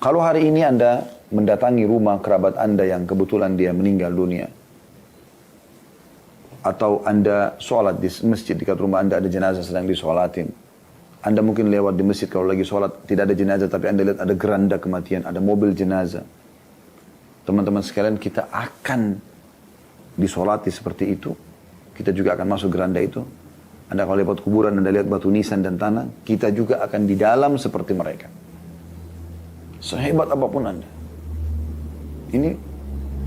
Kalau hari ini Anda mendatangi rumah kerabat Anda yang kebetulan dia meninggal dunia, atau Anda sholat di masjid dekat rumah Anda ada jenazah sedang disolatin, Anda mungkin lewat di masjid kalau lagi sholat tidak ada jenazah, tapi Anda lihat ada geranda kematian, ada mobil jenazah. Teman-teman sekalian, kita akan disolati seperti itu. Kita juga akan masuk geranda itu. Anda kalau lewat kuburan, Anda lihat batu nisan dan tanah, kita juga akan di dalam seperti mereka. Sehebat apapun Anda. Ini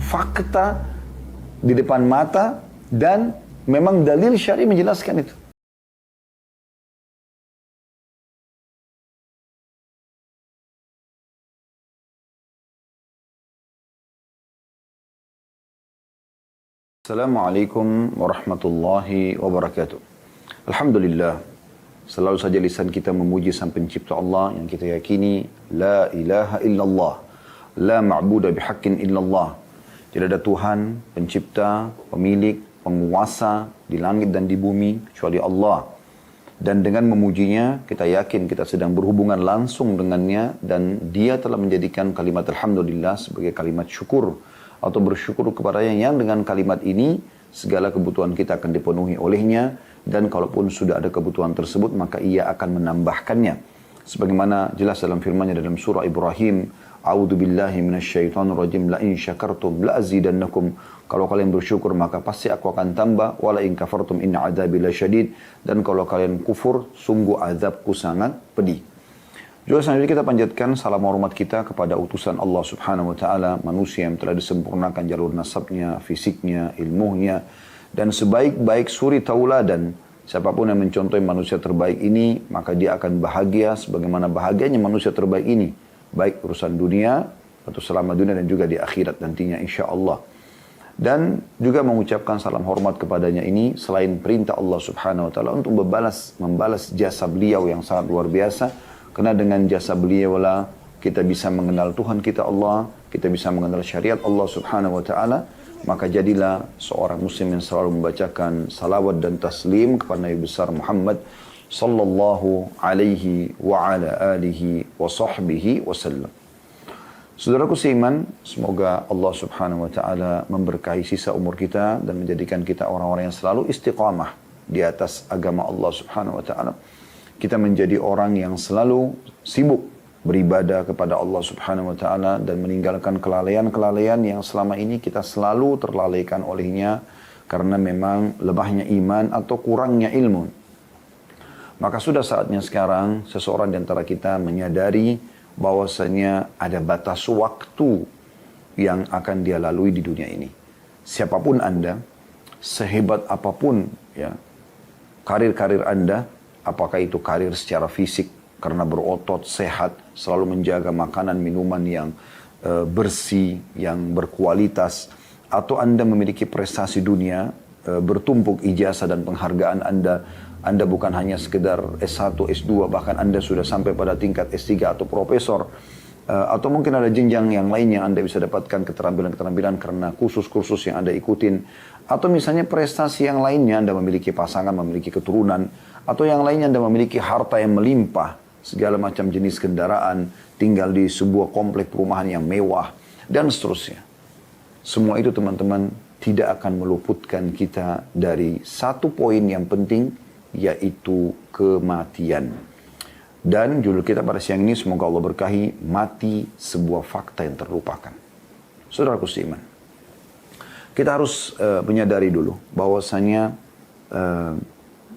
fakta di depan mata dan memang dalil syar'i menjelaskan itu. Assalamualaikum warahmatullahi wabarakatuh. Alhamdulillah, selalu saja lisan kita memuji Sang Pencipta Allah yang kita yakini la ilaha illallah, la ma'budu bihaqqin illallah. Tidak ada Tuhan, pencipta, pemilik, penguasa di langit dan di bumi kecuali Allah. Dan dengan memujinya, kita yakin kita sedang berhubungan langsung dengannya dan dia telah menjadikan kalimat alhamdulillah sebagai kalimat syukur atau bersyukur kepadanya yang dengan kalimat ini segala kebutuhan kita akan dipenuhi olehnya, dan kalaupun sudah ada kebutuhan tersebut maka ia akan menambahkannya. Sebagaimana jelas dalam firman-Nya dalam surah Ibrahim, A'udzu billahi minasyaitonir rajim, la in syakartum la azidannakum. Kalau kalian bersyukur maka pasti aku akan tambah, wala in kafartum inna adzabi lasyadid. Dan kalau kalian kufur sungguh azabku sangat pedih. Juga selanjutnya kita panjatkan salam hormat kita kepada utusan Allah Subhanahu wa taala, manusia yang telah disempurnakan jalur nasabnya, fisiknya, ilmunya, dan sebaik-baik suri tauladan. Siapapun yang mencontohi manusia terbaik ini, maka dia akan bahagia sebagaimana bahagianya manusia terbaik ini, baik urusan dunia atau selama dunia dan juga di akhirat nantinya insyaallah. Dan juga mengucapkan salam hormat kepadanya ini selain perintah Allah Subhanahu wa taala untuk membalas jasa beliau yang sangat luar biasa. Karena dengan jasa beliau lah kita bisa mengenal Tuhan kita Allah, kita bisa mengenal syariat Allah Subhanahu wa taala. Maka jadilah seorang muslim yang selalu membacakan salawat dan taslim kepada Nabi besar Muhammad sallallahu alaihi wa ala alihi wa sahbihi wasallam. Saudaraku seiman, semoga Allah Subhanahu wa taala memberkahi sisa umur kita dan menjadikan kita orang-orang yang selalu istiqamah di atas agama Allah Subhanahu wa taala. Kita menjadi orang yang selalu sibuk beribadah kepada Allah Subhanahu wa taala dan meninggalkan kelalaian-kelalaian yang selama ini kita selalu terlalaikan olehnya karena memang lemahnya iman atau kurangnya ilmu. Maka sudah saatnya sekarang seseorang di antara kita menyadari bahwasanya ada batas waktu yang akan dia lalui di dunia ini. Siapapun Anda, sehebat apapun ya karir-karir Anda, apakah itu karir secara fisik karena berotot, sehat, selalu menjaga makanan, minuman yang bersih, yang berkualitas, atau Anda memiliki prestasi dunia, bertumpuk ijazah dan penghargaan Anda bukan hanya sekedar S1, S2, bahkan Anda sudah sampai pada tingkat S3 atau profesor, atau mungkin ada jenjang yang lain yang Anda bisa dapatkan keterampilan-keterampilan karena kursus-kursus yang Anda ikutin, atau misalnya prestasi yang lainnya, Anda memiliki pasangan, memiliki keturunan, atau yang lainnya Anda memiliki harta yang melimpah, segala macam jenis kendaraan, tinggal di sebuah komplek perumahan yang mewah, dan seterusnya. Semua itu teman-teman tidak akan meluputkan kita dari satu poin yang penting, yaitu kematian. Dan judul kita pada siang ini, semoga Allah berkahi, mati sebuah fakta yang terlupakan. Saudaraku seiman, kita harus menyadari dulu bahwasanya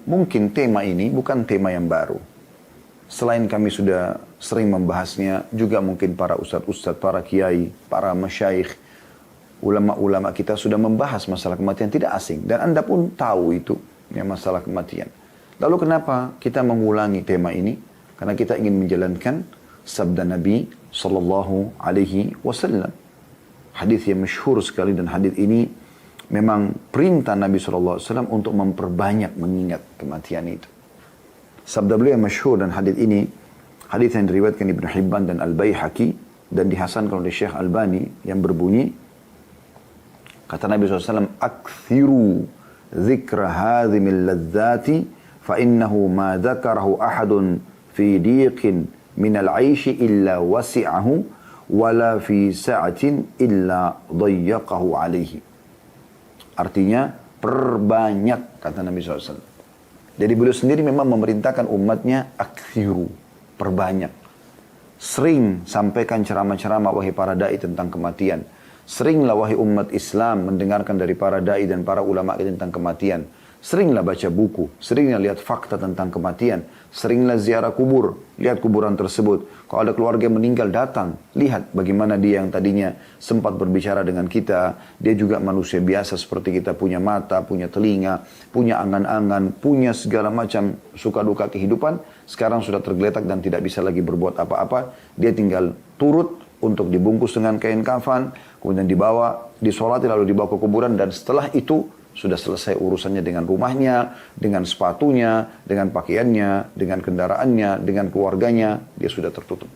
mungkin tema ini bukan tema yang baru. Selain kami sudah sering membahasnya, juga mungkin para ustadz-ustadz, para kiai, para masyayikh, ulama-ulama kita sudah membahas masalah kematian, tidak asing. Dan Anda pun tahu itu, ya, masalah kematian. Lalu kenapa kita mengulangi tema ini? Karena kita ingin menjalankan sabda Nabi Sallallahu Alaihi Wasallam. Hadis yang masyhur sekali, dan hadis ini memang perintah Nabi Sallallahu Alaihi Wasallam untuk memperbanyak mengingat kematian itu. Sabda beliau yang masyhur dan hadis ini, hadis yang diriwayatkan Ibnu Hibban dan Al-Baihaqi dan dihasankan oleh Syekh Albani, yang berbunyi, kata Nabi SAW, "Akthiru dzikra hadhimil ladzati fa innahu ma dzakarahu ahadun fi diqin minal 'aishi illa wasi'ahu wala fi sa'atin illa dayyaqahu alaihi. Artinya perbanyak, kata Nabi SAW. Jadi beliau sendiri memang memerintahkan umatnya akthiru, perbanyak. Sering sampaikan ceramah-ceramah wahai para da'i tentang kematian. Seringlah wahai umat Islam mendengarkan dari para da'i dan para ulama tentang kematian. Seringlah baca buku, seringlah lihat fakta tentang kematian, seringlah ziarah kubur, lihat kuburan tersebut. Kalau ada keluarga yang meninggal, datang, lihat bagaimana dia yang tadinya sempat berbicara dengan kita, dia juga manusia biasa seperti kita, punya mata, punya telinga, punya angan-angan, punya segala macam suka duka kehidupan, sekarang sudah tergeletak dan tidak bisa lagi berbuat apa-apa, dia tinggal turut untuk dibungkus dengan kain kafan, kemudian dibawa, disolati lalu dibawa ke kuburan, dan setelah itu sudah selesai urusannya dengan rumahnya, dengan sepatunya, dengan pakaiannya, dengan kendaraannya, dengan keluarganya, dia sudah tertutup.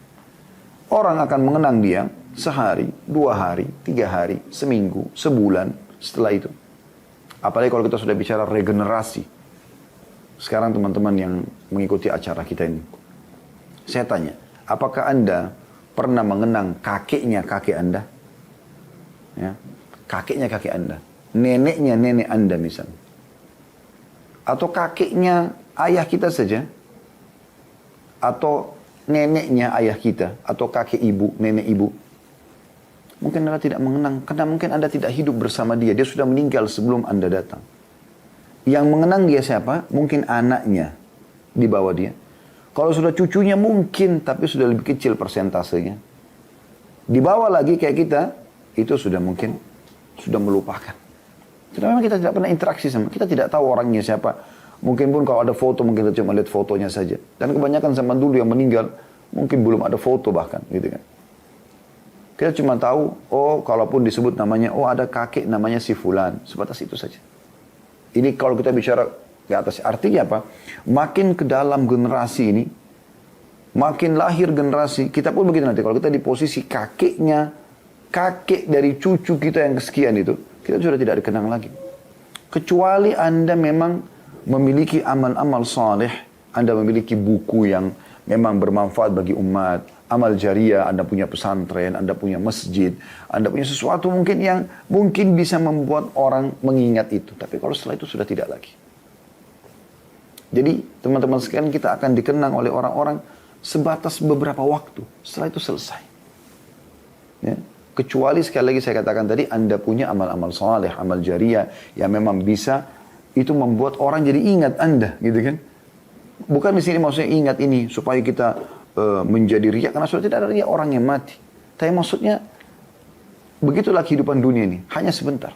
Orang akan mengenang dia sehari, 2 hari, 3 hari, seminggu, sebulan setelah itu. Apalagi kalau kita sudah bicara regenerasi. Sekarang teman-teman yang mengikuti acara kita ini, saya tanya, apakah Anda pernah mengenang kakeknya kakek Anda? Ya, kakeknya kakek Anda. Neneknya nenek Anda misalnya. Atau kakeknya ayah kita saja. Atau neneknya ayah kita. Atau kakek ibu, nenek ibu. Mungkin Anda tidak mengenang. Karena mungkin Anda tidak hidup bersama dia. Dia sudah meninggal sebelum Anda datang. Yang mengenang dia siapa? Mungkin anaknya di bawah dia. Kalau sudah cucunya mungkin. Tapi sudah lebih kecil persentasenya. Di bawah lagi kayak kita. Itu sudah mungkin. Sudah melupakan. Karena memang kita tidak pernah interaksi sama, kita tidak tahu orangnya siapa. Mungkin pun kalau ada foto, mungkin kita cuma lihat fotonya saja. Dan kebanyakan zaman dulu yang meninggal, mungkin belum ada foto bahkan, gitu kan. Kita cuma tahu, oh kalaupun disebut namanya, oh ada kakek namanya si Fulan. Sebatas itu saja. Ini kalau kita bicara ke atas, artinya apa? Makin ke dalam generasi ini, makin lahir generasi, kita pun begitu nanti. Kalau kita di posisi kakeknya, kakek dari cucu kita yang kesekian itu, kita sudah tidak dikenang lagi. Kecuali Anda memang memiliki amal-amal saleh, Anda memiliki buku yang memang bermanfaat bagi umat, amal jariah, Anda punya pesantren, Anda punya masjid, Anda punya sesuatu mungkin yang mungkin bisa membuat orang mengingat itu. Tapi kalau setelah itu sudah tidak lagi. Jadi teman-teman sekalian, kita akan dikenang oleh orang-orang sebatas beberapa waktu. Setelah itu selesai. Ya. Kecuali sekali lagi saya katakan tadi, Anda punya amal-amal saleh, amal jariah yang memang bisa itu membuat orang jadi ingat Anda, gitu kan? Bukan di sini maksudnya ingat ini supaya kita menjadi riya, karena sudah tidak ada riya orang yang mati. Tapi maksudnya begitulah kehidupan dunia ini, hanya sebentar.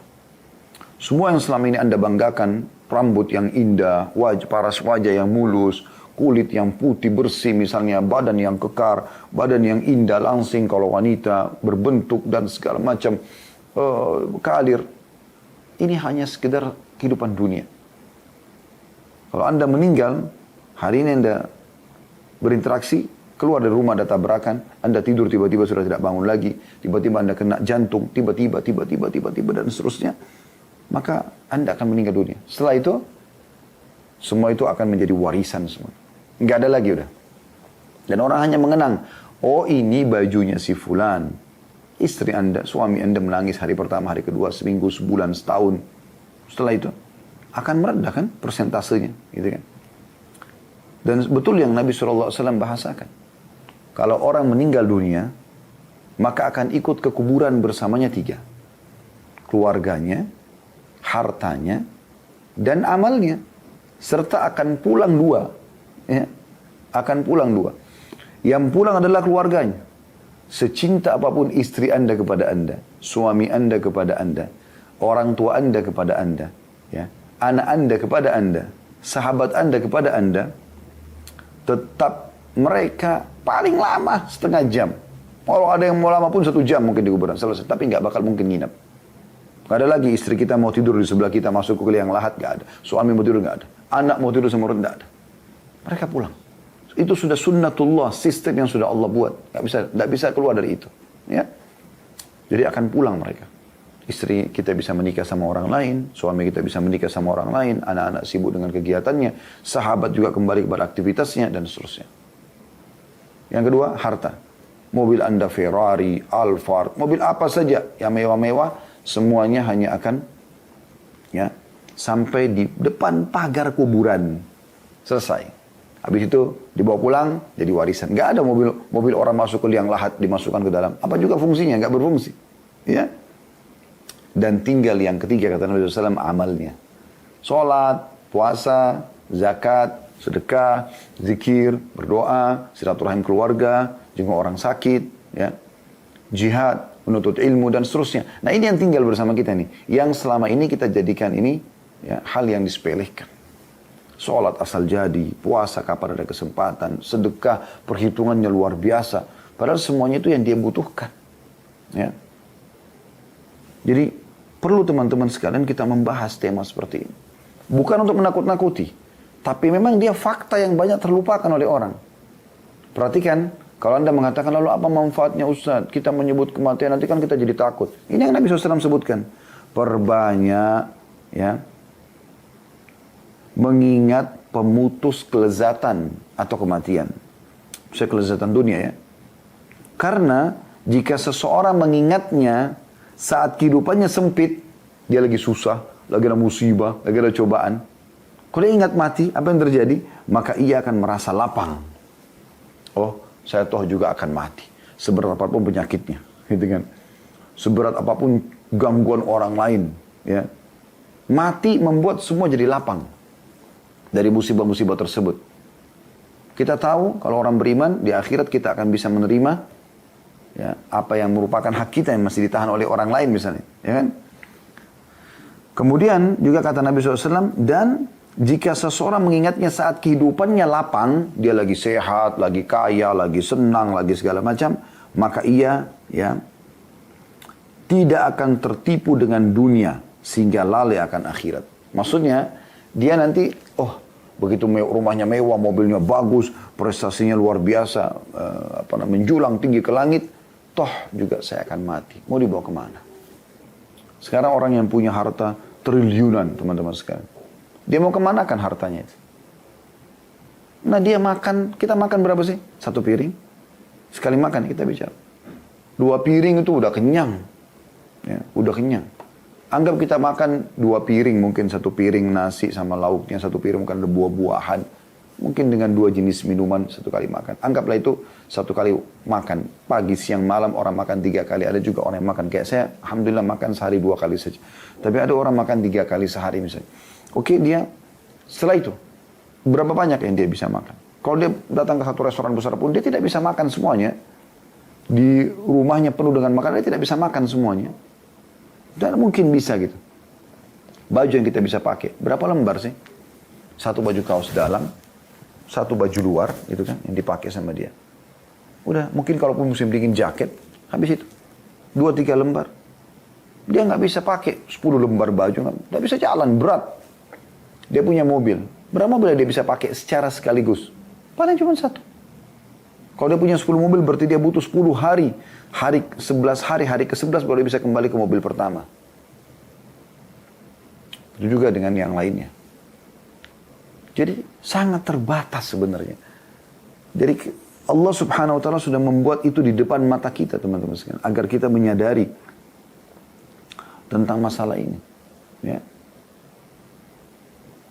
Semua yang selama ini Anda banggakan, rambut yang indah, paras wajah yang mulus, kulit yang putih bersih misalnya, badan yang kekar, badan yang indah langsing kalau wanita, berbentuk dan segala macam kalir. Ini hanya sekedar kehidupan dunia. Kalau Anda meninggal, hari ini Anda berinteraksi, keluar dari rumah Anda tabrakan, Anda tidur tiba-tiba sudah tidak bangun lagi, tiba-tiba Anda kena jantung, tiba-tiba dan seterusnya, maka Anda akan meninggal dunia. Setelah itu, semua itu akan menjadi warisan semua. Nggak ada lagi udah. Dan orang hanya mengenang, oh ini bajunya si Fulan. Istri Anda, suami Anda menangis hari pertama, hari kedua, seminggu, sebulan, setahun. Setelah itu akan meredah kan persentasenya, gitu kan. Dan betul yang Nabi SAW bahasakan. Kalau orang meninggal dunia, maka akan ikut ke kuburan bersamanya 3. Keluarganya, hartanya, dan amalnya. Serta akan pulang 2. Ya, akan pulang 2. Yang pulang adalah keluarganya. Secinta apapun istri Anda kepada Anda, suami Anda kepada Anda, orang tua Anda kepada Anda, ya, anak Anda kepada Anda, sahabat Anda kepada Anda, tetap mereka paling lama setengah jam. Kalau ada yang mau lama pun 1 jam mungkin di kuburan selesai, tapi nggak bakal mungkin nginap. Gak ada lagi istri kita mau tidur di sebelah kita masuk ke liang lahat, gak ada. Suami mau tidur, gak ada. Anak mau tidur sama orang, gak ada. Mereka pulang. Itu sudah sunnatullah, sistem yang sudah Allah buat. Gak bisa keluar dari itu. Ya. Jadi akan pulang mereka. Istri kita bisa menikah sama orang lain, suami kita bisa menikah sama orang lain, anak-anak sibuk dengan kegiatannya, sahabat juga kembali kepada aktivitasnya, dan seterusnya. Yang kedua, harta. mobil Anda Ferrari, Alphard, mobil apa saja yang mewah-mewah, semuanya hanya akan ya sampai di depan pagar kuburan. Selesai. Habis itu dibawa pulang jadi warisan. Gak ada mobil orang masuk ke liang lahat dimasukkan ke dalam. Apa juga fungsinya? Gak berfungsi. Ya. Dan tinggal yang ketiga kata Nabi SAW amalnya. Sholat, puasa, zakat, sedekah, zikir, berdoa, silaturahim keluarga, jenguk orang sakit, ya, jihad, menuntut ilmu dan seterusnya. Nah ini yang tinggal bersama kita nih. Yang selama ini kita jadikan ini ya, hal yang disepelekan. Sholat asal jadi, puasa kapan ada kesempatan, sedekah perhitungannya luar biasa. Padahal semuanya itu yang dia butuhkan. Ya. Jadi perlu teman-teman sekalian kita membahas tema seperti ini. Bukan untuk menakut-nakuti, tapi memang dia fakta yang banyak terlupakan oleh orang. Perhatikan, kalau Anda mengatakan lalu apa manfaatnya Ustaz? Kita menyebut kematian nanti kan kita jadi takut. Ini yang Nabi SAW sebutkan. Perbanyak ya, mengingat pemutus kelezatan atau kematian. Maksudnya kelezatan dunia ya. Karena jika seseorang mengingatnya saat kehidupannya sempit, dia lagi susah, lagi ada musibah, lagi ada cobaan. Kalau dia ingat mati, apa yang terjadi? Maka ia akan merasa lapang. Oh, saya toh juga akan mati. Seberat apapun penyakitnya. Gitu kan. Seberat apapun gangguan orang lain. Ya. Mati membuat semua jadi lapang. Dari musibah-musibah tersebut. Kita tahu kalau orang beriman, di akhirat kita akan bisa menerima ya, apa yang merupakan hak kita yang masih ditahan oleh orang lain misalnya. Ya kan? Kemudian juga kata Nabi SAW, dan jika seseorang mengingatnya saat kehidupannya lapang, dia lagi sehat, lagi kaya, lagi senang, lagi segala macam, maka ia ya tidak akan tertipu dengan dunia sehingga lalai akan akhirat. Maksudnya dia nanti, oh begitu rumahnya mewah, mobilnya bagus, prestasinya luar biasa, menjulang tinggi ke langit, toh juga saya akan mati. Mau dibawa kemana? Sekarang orang yang punya harta triliunan, teman-teman sekalian. Dia mau kemanakan hartanya itu? Nah dia makan, kita makan berapa sih? 1 piring? Sekali makan kita bicara. 2 piring itu udah kenyang. Ya, udah kenyang. Anggap kita makan 2 piring, mungkin 1 piring nasi sama lauknya, 1 piring mungkin ada buah-buahan. Mungkin dengan 2 jenis minuman 1 kali makan. Anggaplah itu 1 kali makan. Pagi, siang, malam orang makan 3 kali. Ada juga orang yang makan kayak saya, alhamdulillah makan sehari 2 kali saja. Tapi ada orang makan 3 kali sehari misalnya. Oke, dia setelah itu berapa banyak yang dia bisa makan? Kalau dia datang ke satu restoran besar pun dia tidak bisa makan semuanya. Di rumahnya penuh dengan makanan, dia tidak bisa makan semuanya. Dan mungkin bisa gitu. Baju yang kita bisa pakai, berapa lembar sih? 1 baju kaos dalam, 1 baju luar, itu kan yang dipakai sama dia. Udah, mungkin kalaupun musim dingin jaket, habis itu 2-3 lembar. Dia nggak bisa pakai 10 lembar baju, nggak bisa jalan, berat. Dia punya mobil, berapa mobil dia bisa pakai secara sekaligus? Paling cuma 1. Kalau dia punya 10 mobil, berarti dia butuh 10 hari. Hari 11 hari, hari ke-11 baru dia bisa kembali ke mobil pertama. Itu juga dengan yang lainnya. Jadi sangat terbatas sebenarnya. Jadi Allah Subhanahu wa taala sudah membuat itu di depan mata kita, teman-teman sekalian, agar kita menyadari tentang masalah ini. Ya.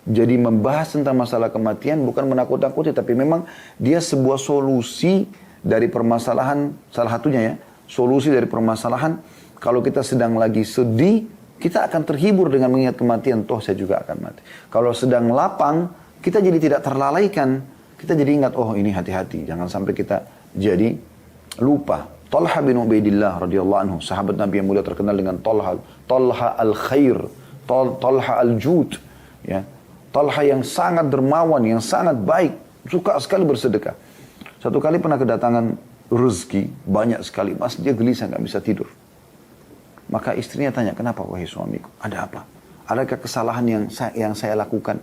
Jadi membahas tentang masalah kematian bukan menakut-nakuti, tapi memang dia sebuah solusi dari permasalahan, salah satunya ya, solusi dari permasalahan. Kalau kita sedang lagi sedih, kita akan terhibur dengan mengingat kematian, toh saya juga akan mati. Kalau sedang lapang, kita jadi tidak terlalaikan. Kita jadi ingat, oh ini hati-hati, jangan sampai kita jadi lupa. Talha bin Ubaidillah radhiyallahu anhu, sahabat Nabi yang mulia terkenal dengan Talha al-Khair, Talha al-Jud, ya. Talha yang sangat dermawan, yang sangat baik, suka sekali bersedekah. Satu kali pernah kedatangan rezeki, banyak sekali, mas dia gelisah, nggak bisa tidur. Maka istrinya tanya, kenapa wahai suamiku? Ada apa? Adakah kesalahan yang saya lakukan?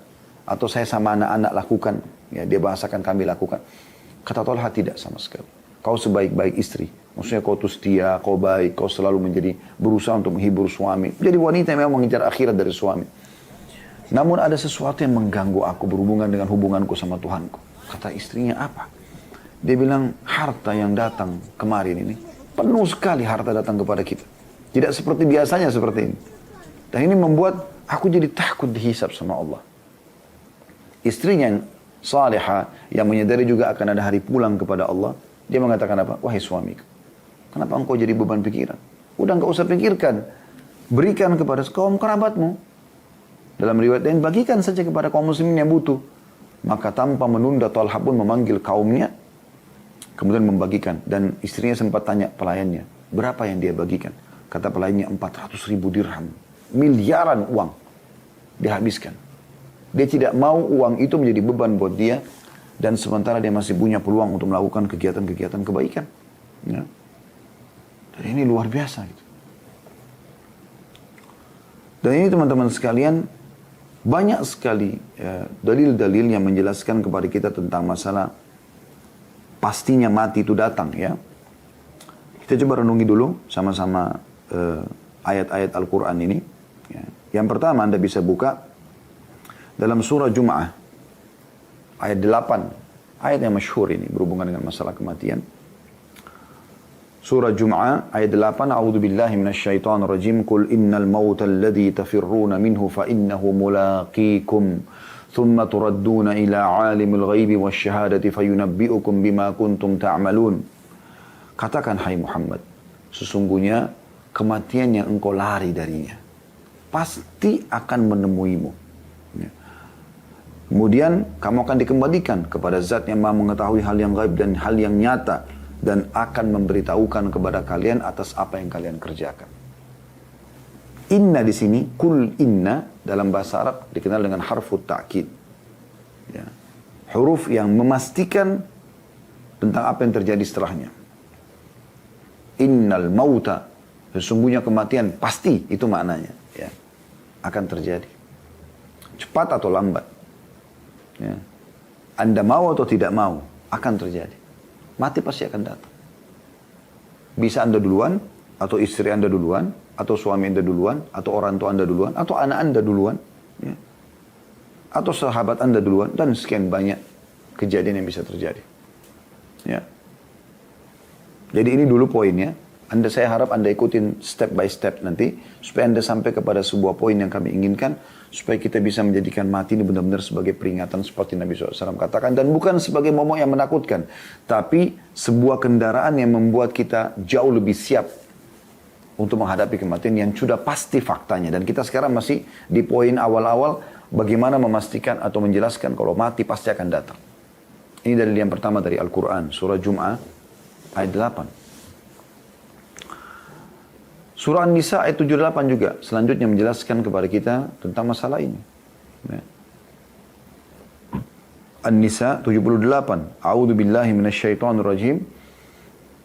Atau saya sama anak-anak lakukan? Ya, dia bahasakan kami lakukan. Kata Talha, tidak sama sekali. Kau sebaik-baik istri. Maksudnya kau tuh setia, kau baik, kau selalu berusaha untuk menghibur suami. Jadi wanita yang memang mengejar akhirat dari suami. Namun ada sesuatu yang mengganggu aku berhubungan dengan hubunganku sama Tuhanku. Kata istrinya, apa? Dia bilang, harta yang datang kemarin ini, penuh sekali harta datang kepada kita. Tidak seperti biasanya seperti ini. Dan ini membuat aku jadi takut dihisab sama Allah. Istrinya yang salihah, yang menyadari juga akan ada hari pulang kepada Allah, dia mengatakan apa? Wahai suamiku, kenapa engkau jadi beban pikiran? Udah enggak usah pikirkan. Berikan kepada kaum kerabatmu. Dalam riwayat lain, bagikan saja kepada kaum muslimin yang butuh. Maka tanpa menunda, Talha pun memanggil kaumnya, kemudian membagikan. Dan istrinya sempat tanya pelayannya, berapa yang dia bagikan? Kata pelayannya, 400.000 dirham. Miliaran uang dihabiskan. Dia tidak mau uang itu menjadi beban buat dia, dan sementara dia masih punya peluang untuk melakukan kegiatan-kegiatan kebaikan. Ya. Dan ini luar biasa. Gitu. Dan ini teman-teman sekalian, banyak sekali dalil-dalil yang menjelaskan kepada kita tentang masalah pastinya mati itu datang. Ya. Kita coba renungi dulu sama-sama ayat-ayat Al-Quran ini. Ya. Yang pertama Anda bisa buka dalam surah Jum'ah ayat 8. Ayat yang masyhur ini berhubungan dengan masalah kematian. Surah Jum'ah ayat 8. A'udzu billahi minasyaitonir rajim. Qul innal mauta alladzi tafirruna minhu fa innahu mulaqikum. Thumma turadduna ila 'alimil ghaibi wasyahadati fayunabbi'ukum bima kuntum ta'malun. Katakan hai Muhammad, sesungguhnya kematian yang engkau lari darinya pasti akan menemuimu. Ya. Kemudian kamu akan dikembalikan kepada zat yang maha mengetahui hal yang gaib dan hal yang nyata, dan akan memberitahukan kepada kalian atas apa yang kalian kerjakan. Inna di sini, kul inna dalam bahasa Arab dikenal dengan harfut ta'kid. Ya. Huruf yang memastikan tentang apa yang terjadi setelahnya. Innal mauta, sesungguhnya kematian pasti, itu maknanya. Ya. Akan terjadi. Cepat atau lambat. Ya. Anda mau atau tidak mau, akan terjadi. Mati pasti akan datang. Bisa Anda duluan, atau istri Anda duluan, atau suami Anda duluan, atau orang tua Anda duluan, atau anak Anda duluan, ya. Atau sahabat Anda duluan, dan sekian banyak kejadian yang bisa terjadi. Ya. Jadi ini dulu poinnya. Saya harap Anda ikutin step by step nanti, supaya Anda sampai kepada sebuah poin yang kami inginkan, supaya kita bisa menjadikan mati ini benar-benar sebagai peringatan seperti Nabi SAW katakan, dan bukan sebagai momok yang menakutkan, tapi sebuah kendaraan yang membuat kita jauh lebih siap untuk menghadapi kematian yang sudah pasti faktanya. Dan kita sekarang masih di poin awal-awal, bagaimana memastikan atau menjelaskan kalau mati pasti akan datang. Ini dalil yang pertama dari Al-Quran, surah Jum'ah ayat 8. Surah An-Nisa ayat 78 juga selanjutnya menjelaskan kepada kita tentang masalah ini. Ya. An-Nisa 78. A'udzu billahi minasyaitonir rajim.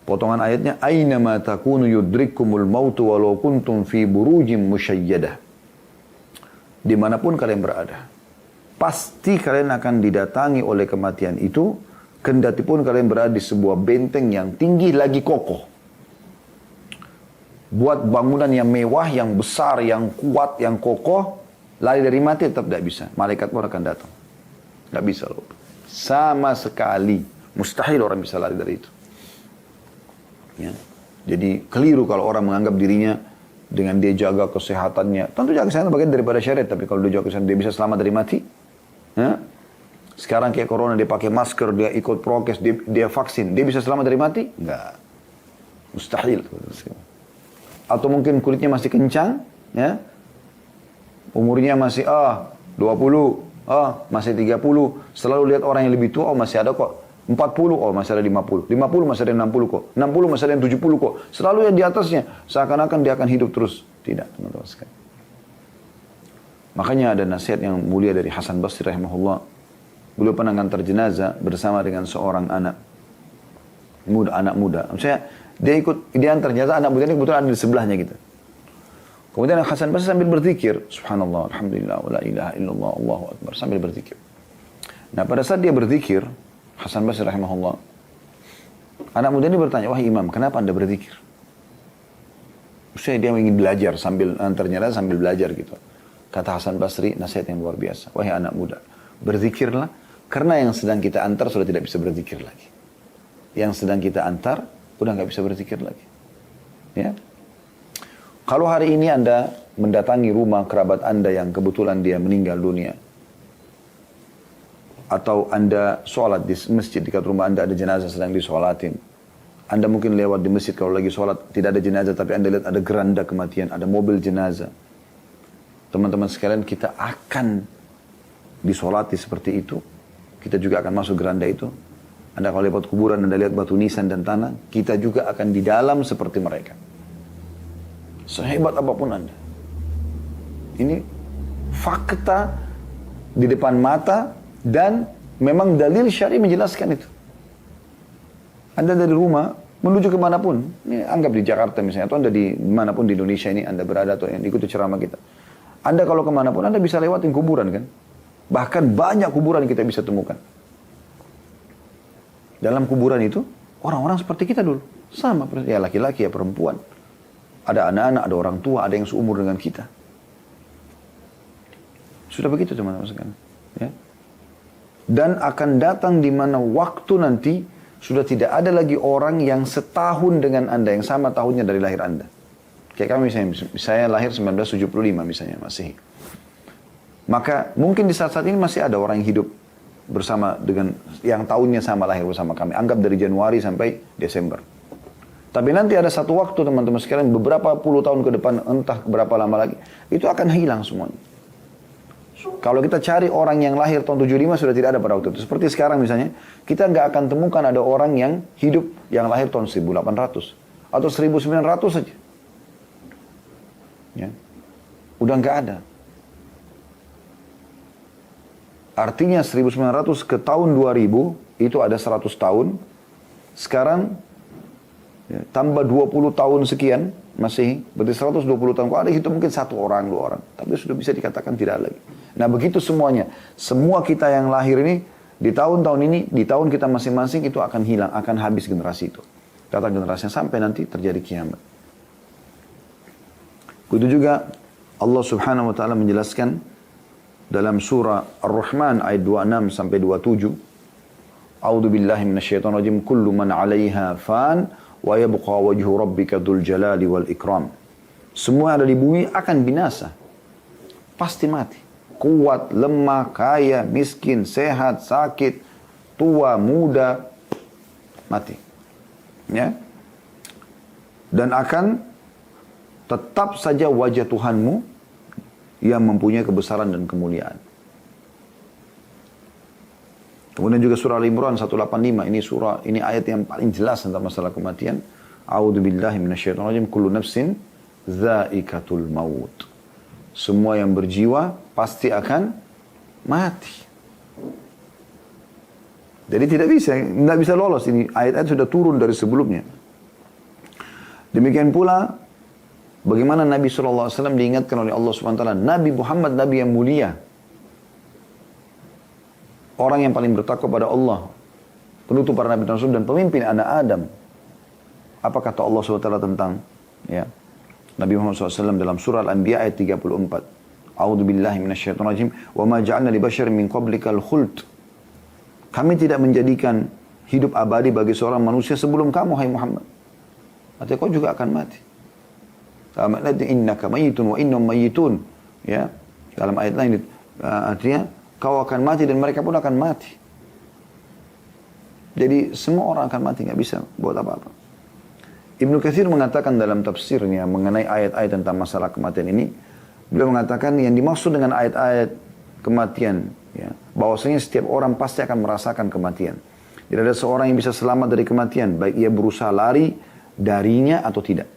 Potongan ayatnya, aynama takunu yudrikkumul mautu walau kuntum fi burujim musyayyadah. Dimanapun kalian berada, pasti kalian akan didatangi oleh kematian itu, kendati pun kalian berada di sebuah benteng yang tinggi lagi kokoh. Buat bangunan yang mewah, yang besar, yang kuat, yang kokoh, lari dari mati tetap tidak bisa. Malaikat pun akan datang. Tidak bisa loh. Sama sekali. Mustahil orang bisa lari dari itu. Ya. Jadi keliru kalau orang menganggap dirinya dengan dia jaga kesehatannya. Tentu jaga kesehatan bagian daripada syariat. Tapi kalau dia jaga kesehatan, dia bisa selamat dari mati. Ya. Sekarang kayak corona, dia pakai masker, dia ikut prokes, dia vaksin. Dia bisa selamat dari mati? Enggak. Mustahil. Atau mungkin kulitnya masih kencang, ya. Umurnya masih 20, masih 30. Selalu lihat orang yang lebih tua, masih ada kok. 40, masih ada 50. 50 masih ada 60 kok. 60 masih ada 70 kok. Selalu yang di atasnya, seakan-akan dia akan hidup terus. Tidak, teman-teman sekalian. Makanya ada nasihat yang mulia dari Hasan Basri rahimahullah. Beliau pernah ngantar jenazah bersama dengan seorang anak muda. Maksudnya, dia antar jenazah, anak muda ini kebetulan ada di sebelahnya gitu. Kemudian Hasan Basri sambil berzikir, subhanallah, alhamdulillah, wa la ilaha illallah, Allahu akbar, sambil berzikir. Nah, pada saat dia berzikir, Hasan Basri rahimahullah, anak muda ini bertanya, wahai imam, kenapa anda berzikir? Maksudnya dia ingin belajar sambil antar jenazah sambil belajar gitu. Kata Hasan Basri, nasihat yang luar biasa. Wahai anak muda, berzikirlah, karena yang sedang kita antar sudah tidak bisa berzikir lagi. yang sedang kita antar, udah nggak bisa berzikir lagi. Ya. Kalau hari ini Anda mendatangi rumah kerabat Anda yang kebetulan dia meninggal dunia, atau Anda sholat di masjid dekat rumah Anda ada jenazah sedang disolatin, Anda mungkin lewat di masjid kalau lagi sholat tidak ada jenazah, tapi Anda lihat ada geranda kematian, ada mobil jenazah. Teman-teman sekalian, kita akan disolati seperti itu. Kita juga akan masuk geranda itu. Anda kalau lewat kuburan, Anda lihat batu nisan dan tanah, kita juga akan di dalam seperti mereka. Sehebat apapun Anda. Ini fakta di depan mata dan memang dalil syar'i menjelaskan itu. Anda dari rumah menuju kemanapun, ini anggap di Jakarta misalnya, atau Anda di manapun di Indonesia ini Anda berada atau yang ikuti ceramah kita. Anda kalau kemanapun Anda bisa lewatin kuburan kan. Bahkan banyak kuburan kita bisa temukan. Dalam kuburan itu orang-orang seperti kita dulu. Sama, ya laki-laki ya perempuan. Ada anak-anak, ada orang tua, ada yang seumur dengan kita. Sudah begitu teman-teman sekalian. Ya. Dan akan datang di mana waktu nanti sudah tidak ada lagi orang yang setahun dengan Anda, yang sama tahunnya dari lahir Anda. Kayak kami misalnya, saya lahir 1975 misalnya, masih. Maka mungkin di saat-saat ini masih ada orang yang hidup bersama dengan yang tahunnya sama lahir bersama kami. Anggap dari Januari sampai Desember. Tapi nanti ada satu waktu teman-teman sekalian, beberapa puluh tahun ke depan, entah berapa lama lagi, itu akan hilang semuanya. Kalau kita cari orang yang lahir tahun 75 sudah tidak ada pada waktu itu. Seperti sekarang misalnya, kita nggak akan temukan ada orang yang hidup yang lahir tahun 1800 atau 1900 saja. Ya. Udah nggak ada. Artinya 1900 ke tahun 2000 itu ada 100 tahun. Sekarang ya, tambah 20 tahun sekian masih berarti 120 tahun. Kalau ada itu mungkin satu orang, dua orang. Tapi sudah bisa dikatakan tidak lagi. Nah begitu semuanya. Semua kita yang lahir ini di tahun-tahun ini, di tahun kita masing-masing itu akan hilang, akan habis generasi itu. Kata generasinya sampai nanti terjadi kiamat. Begitu juga Allah Subhanahu wa taala menjelaskan dalam surah Ar-Rahman ayat 26 sampai 27. A'udzu billahi minasyaitonir rajim. Kullu man 'alaiha fan wa yabqa wajhu rabbika dzul jalali wal ikram. Semua yang ada di bumi akan binasa. Pasti mati. Kuat, lemah, kaya, miskin, sehat, sakit, tua, muda, mati. Ya. Dan akan tetap saja wajah Tuhanmu yang mempunyai kebesaran dan kemuliaan. Kemudian juga surah Al-Imran 185, ini ayat yang paling jelas tentang masalah kematian. A'udzu billahi minasyaitonir rajim. Kullu nafsin dza'ikatul maut. Semua yang berjiwa pasti akan mati. Jadi tidak bisa lolos ini. Ayat-ayat sudah turun dari sebelumnya. Demikian pula bagaimana Nabi SAW diingatkan oleh Allah SWT. Nabi Muhammad, Nabi yang mulia. Orang yang paling bertakwa pada Allah. Penutup para Nabi dan Rasul dan pemimpin anak Adam. Apa kata Allah SWT tentang ya, Nabi Muhammad SAW dalam surah Al-Anbiya ayat 34. A'udzu billahi minasyaitonir rajim. Wa ma ja'alna li basyarin min qablikal khuld. Kami tidak menjadikan hidup abadi bagi seorang manusia sebelum kamu, hai Muhammad. Artinya kau juga akan mati. Innaka mayyitun wa innahum mayyitun. Ya. Dalam ayat lain artinya kau akan mati dan mereka pun akan mati. Jadi semua orang akan mati, nggak bisa buat apa-apa. Ibnu Katsir mengatakan dalam tafsirnya mengenai ayat-ayat tentang masalah kematian ini, beliau mengatakan yang dimaksud dengan ayat-ayat kematian, ya, bahwasanya setiap orang pasti akan merasakan kematian. Tidak ada seorang yang bisa selamat dari kematian, baik ia berusaha lari darinya atau tidak.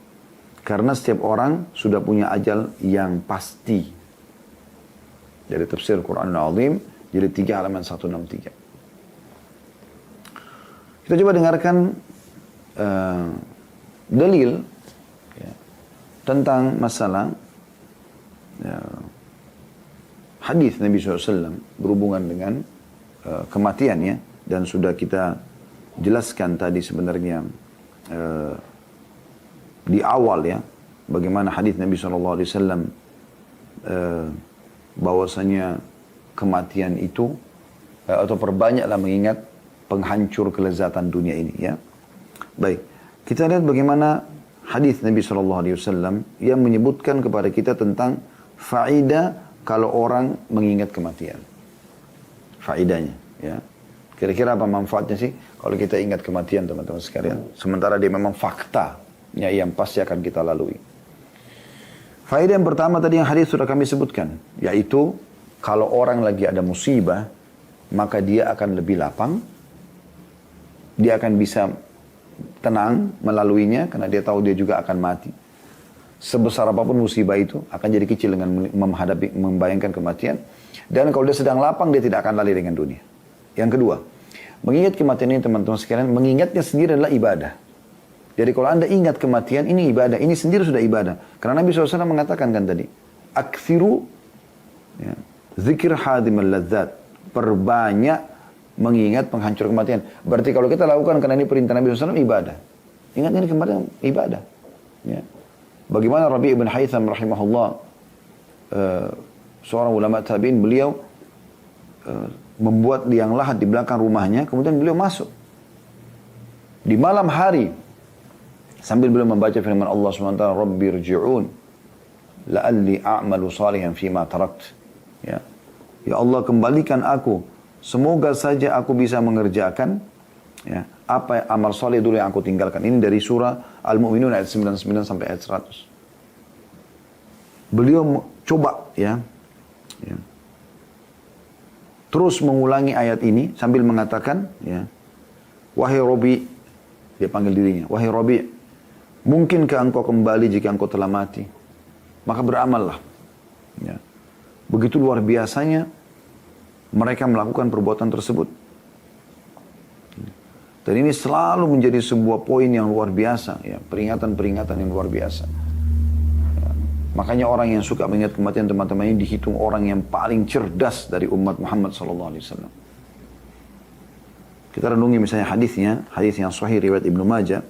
Karena setiap orang sudah punya ajal yang pasti. Dari tafsir Quran Al-Azim, jilid 3 halaman 163. Kita coba dengarkan dalil ya, tentang masalah ya, hadis Nabi SAW berhubungan dengan kematian ya, dan sudah kita jelaskan tadi sebenarnya di awal ya, bagaimana hadis Nabi SAW bahwasanya kematian itu atau perbanyaklah mengingat penghancur kelezatan dunia ini ya. Baik, kita lihat bagaimana hadis Nabi SAW yang menyebutkan kepada kita tentang faedah kalau orang mengingat kematian. Faedahnya ya. Kira-kira apa manfaatnya sih kalau kita ingat kematian teman-teman sekalian. Sementara dia memang fakta ya, yang pasti akan kita lalui. Faedah yang pertama tadi yang hadis sudah kami sebutkan. Yaitu kalau orang lagi ada musibah, maka dia akan lebih lapang. Dia akan bisa tenang melaluinya karena dia tahu dia juga akan mati. Sebesar apapun musibah itu akan jadi kecil dengan membayangkan kematian. Dan kalau dia sedang lapang, dia tidak akan lari dengan dunia. Yang kedua, mengingat kematian ini teman-teman sekalian, mengingatnya sendiri adalah ibadah. Jadi kalau anda ingat kematian, ini ibadah. Ini sendiri sudah ibadah. Karena Nabi SAW mengatakan kan tadi, akthiru ya, zikir hadimal ladzat. Perbanyak mengingat penghancur kematian. Berarti kalau kita lakukan karena ini perintah Nabi SAW, ibadah. Ingat ini kematian, ibadah. Ya. Bagaimana Rabi' ibn Haytham rahimahullah, seorang ulama tabi'in, beliau membuat liang lahat di belakang rumahnya, kemudian beliau masuk. Di malam hari, sambil beliau membaca firman Allah SWT, Rabbi rji'un, la'alli a'malu salihan fima tarakt. Ya. Ya Allah, kembalikan aku. Semoga saja aku bisa mengerjakan ya, apa amal soleh dulu yang aku tinggalkan. Ini dari surah Al-Mu'minun ayat 99 sampai ayat 100. Beliau coba ya, terus mengulangi ayat ini sambil mengatakan, ya, wahai Robi, dia panggil dirinya, wahai Robi, mungkinkah engkau kembali jika engkau telah mati? Maka beramallah. Ya. Begitu luar biasanya mereka melakukan perbuatan tersebut. Dan ini selalu menjadi sebuah poin yang luar biasa, ya, peringatan-peringatan yang luar biasa. Makanya orang yang suka mengingat kematian teman-teman ini dihitung orang yang paling cerdas dari umat Muhammad SAW. Kita renungi misalnya hadisnya, hadis yang sahih riwayat Ibnu Majah,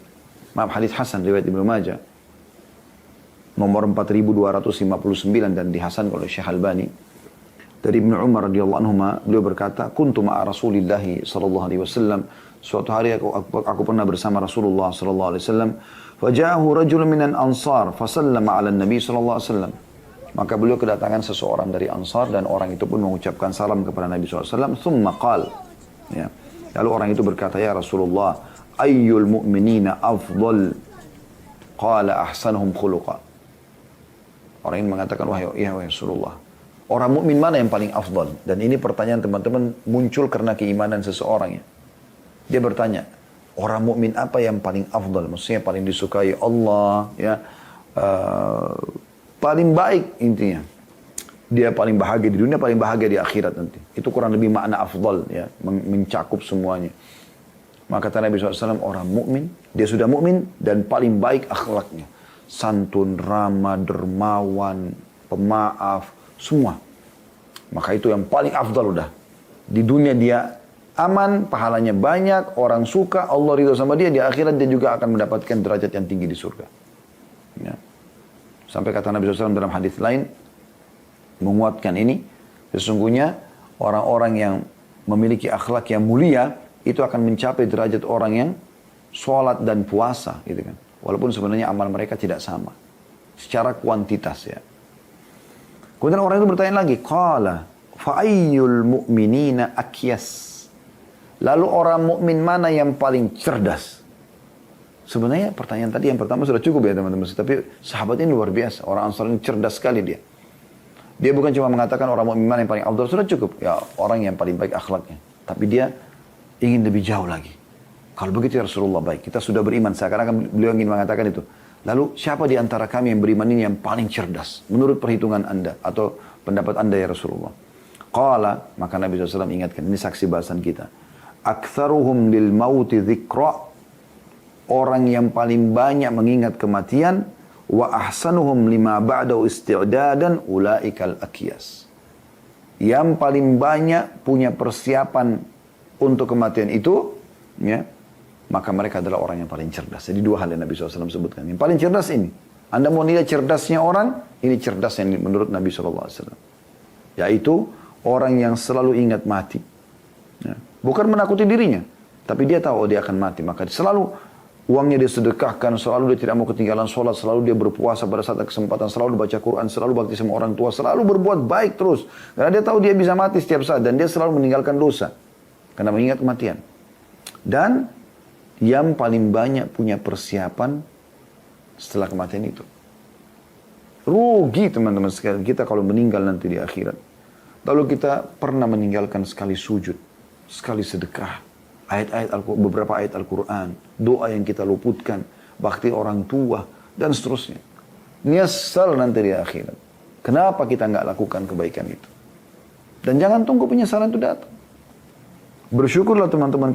hadis Hasan riwayat Ibnu Majah, nomor 4259 dan dihasankan oleh Syekh Albani. Dari Ibnu Umar radhiyallahu anhu, beliau berkata, "Kuntu ma'a Rasulillah sallallahu alaihi wasallam." Suatu hari aku pernah bersama Rasulullah sallallahu alaihi wasallam. Faja'ahu rajulun minan ansar fasallama 'ala Nabi sallallahu alaihi wasallam. Maka beliau kedatangan seseorang dari Ansar dan orang itu pun mengucapkan salam kepada Nabi sallallahu alaihi wasallam. Tsumma qala. Ya. Lalu orang itu berkata, "Ya Rasulullah, ayyul mu'minina afdal?" Qala ahsanuhum khuluqa. Orang ini mengatakan, wahai Rasulullah, orang mukmin mana yang paling afdal? Dan ini pertanyaan teman-teman muncul karena keimanan seseorang ya. Dia bertanya, orang mukmin apa yang paling afdal? Maksudnya paling disukai Allah, ya, paling baik intinya. Dia paling bahagia di dunia, paling bahagia di akhirat nanti. Itu kurang lebih makna afdal, ya, mencakup semuanya. Maka kata Nabi SAW, orang mukmin, dia sudah mukmin dan paling baik akhlaknya. Santun, ramah, dermawan, pemaaf, semua. Maka itu yang paling afdal udah. Di dunia dia aman, pahalanya banyak, orang suka, Allah ridho sama dia, di akhirat dia juga akan mendapatkan derajat yang tinggi di surga. Ya. Sampai kata Nabi SAW dalam hadis lain, menguatkan ini, sesungguhnya orang-orang yang memiliki akhlak yang mulia, itu akan mencapai derajat orang yang sholat dan puasa, gitu kan. Walaupun sebenarnya amal mereka tidak sama, secara kuantitas ya. Kemudian orang itu bertanya lagi, qala fa'ayyul mu'minina akyas. Lalu orang mukmin mana yang paling cerdas? Sebenarnya pertanyaan tadi yang pertama sudah cukup ya teman-teman. Tapi sahabat ini luar biasa. Orang Ansar ini cerdas sekali dia. Dia bukan cuma mengatakan orang mukmin mana yang paling afdal, sudah cukup. Ya, orang yang paling baik akhlaknya. Tapi dia ingin lebih jauh lagi. Kalau begitu ya Rasulullah, baik. Kita sudah beriman. Seakan-akan beliau ingin mengatakan itu. Lalu siapa di antara kami yang beriman ini yang paling cerdas? Menurut perhitungan anda atau pendapat anda ya Rasulullah. Qala, maka Nabi SAW ingatkan. Ini saksi bahasan kita. Aktsaruhum lil mauti dzikra, orang yang paling banyak mengingat kematian, wa ahsanuhum lima ba'dahu isti'dadan ulaikal akyas. Yang paling banyak punya persiapan untuk kematian itu, ya, maka mereka adalah orang yang paling cerdas. Jadi dua hal yang Nabi SAW sebutkan. Yang paling cerdas ini, anda mau nilai cerdasnya orang, ini cerdas yang menurut Nabi SAW. Yaitu orang yang selalu ingat mati. Ya. Bukan menakuti dirinya. Tapi dia tahu dia akan mati. Maka selalu uangnya dia sedekahkan, selalu dia tidak mau ketinggalan sholat, selalu dia berpuasa pada saat ada kesempatan, selalu baca Quran, selalu bakti sama orang tua, selalu berbuat baik terus. Karena dia tahu dia bisa mati setiap saat dan dia selalu meninggalkan dosa. Karena mengingat kematian. Dan yang paling banyak punya persiapan setelah kematian itu. Rugi teman-teman sekalian kita kalau meninggal nanti di akhirat. Lalu kita pernah meninggalkan sekali sujud, sekali sedekah, beberapa ayat Al-Quran, doa yang kita luputkan, bakti orang tua, dan seterusnya. Nyesal nanti di akhirat. Kenapa kita nggak lakukan kebaikan itu? Dan jangan tunggu penyesalan itu datang. Bersyukurlah teman-teman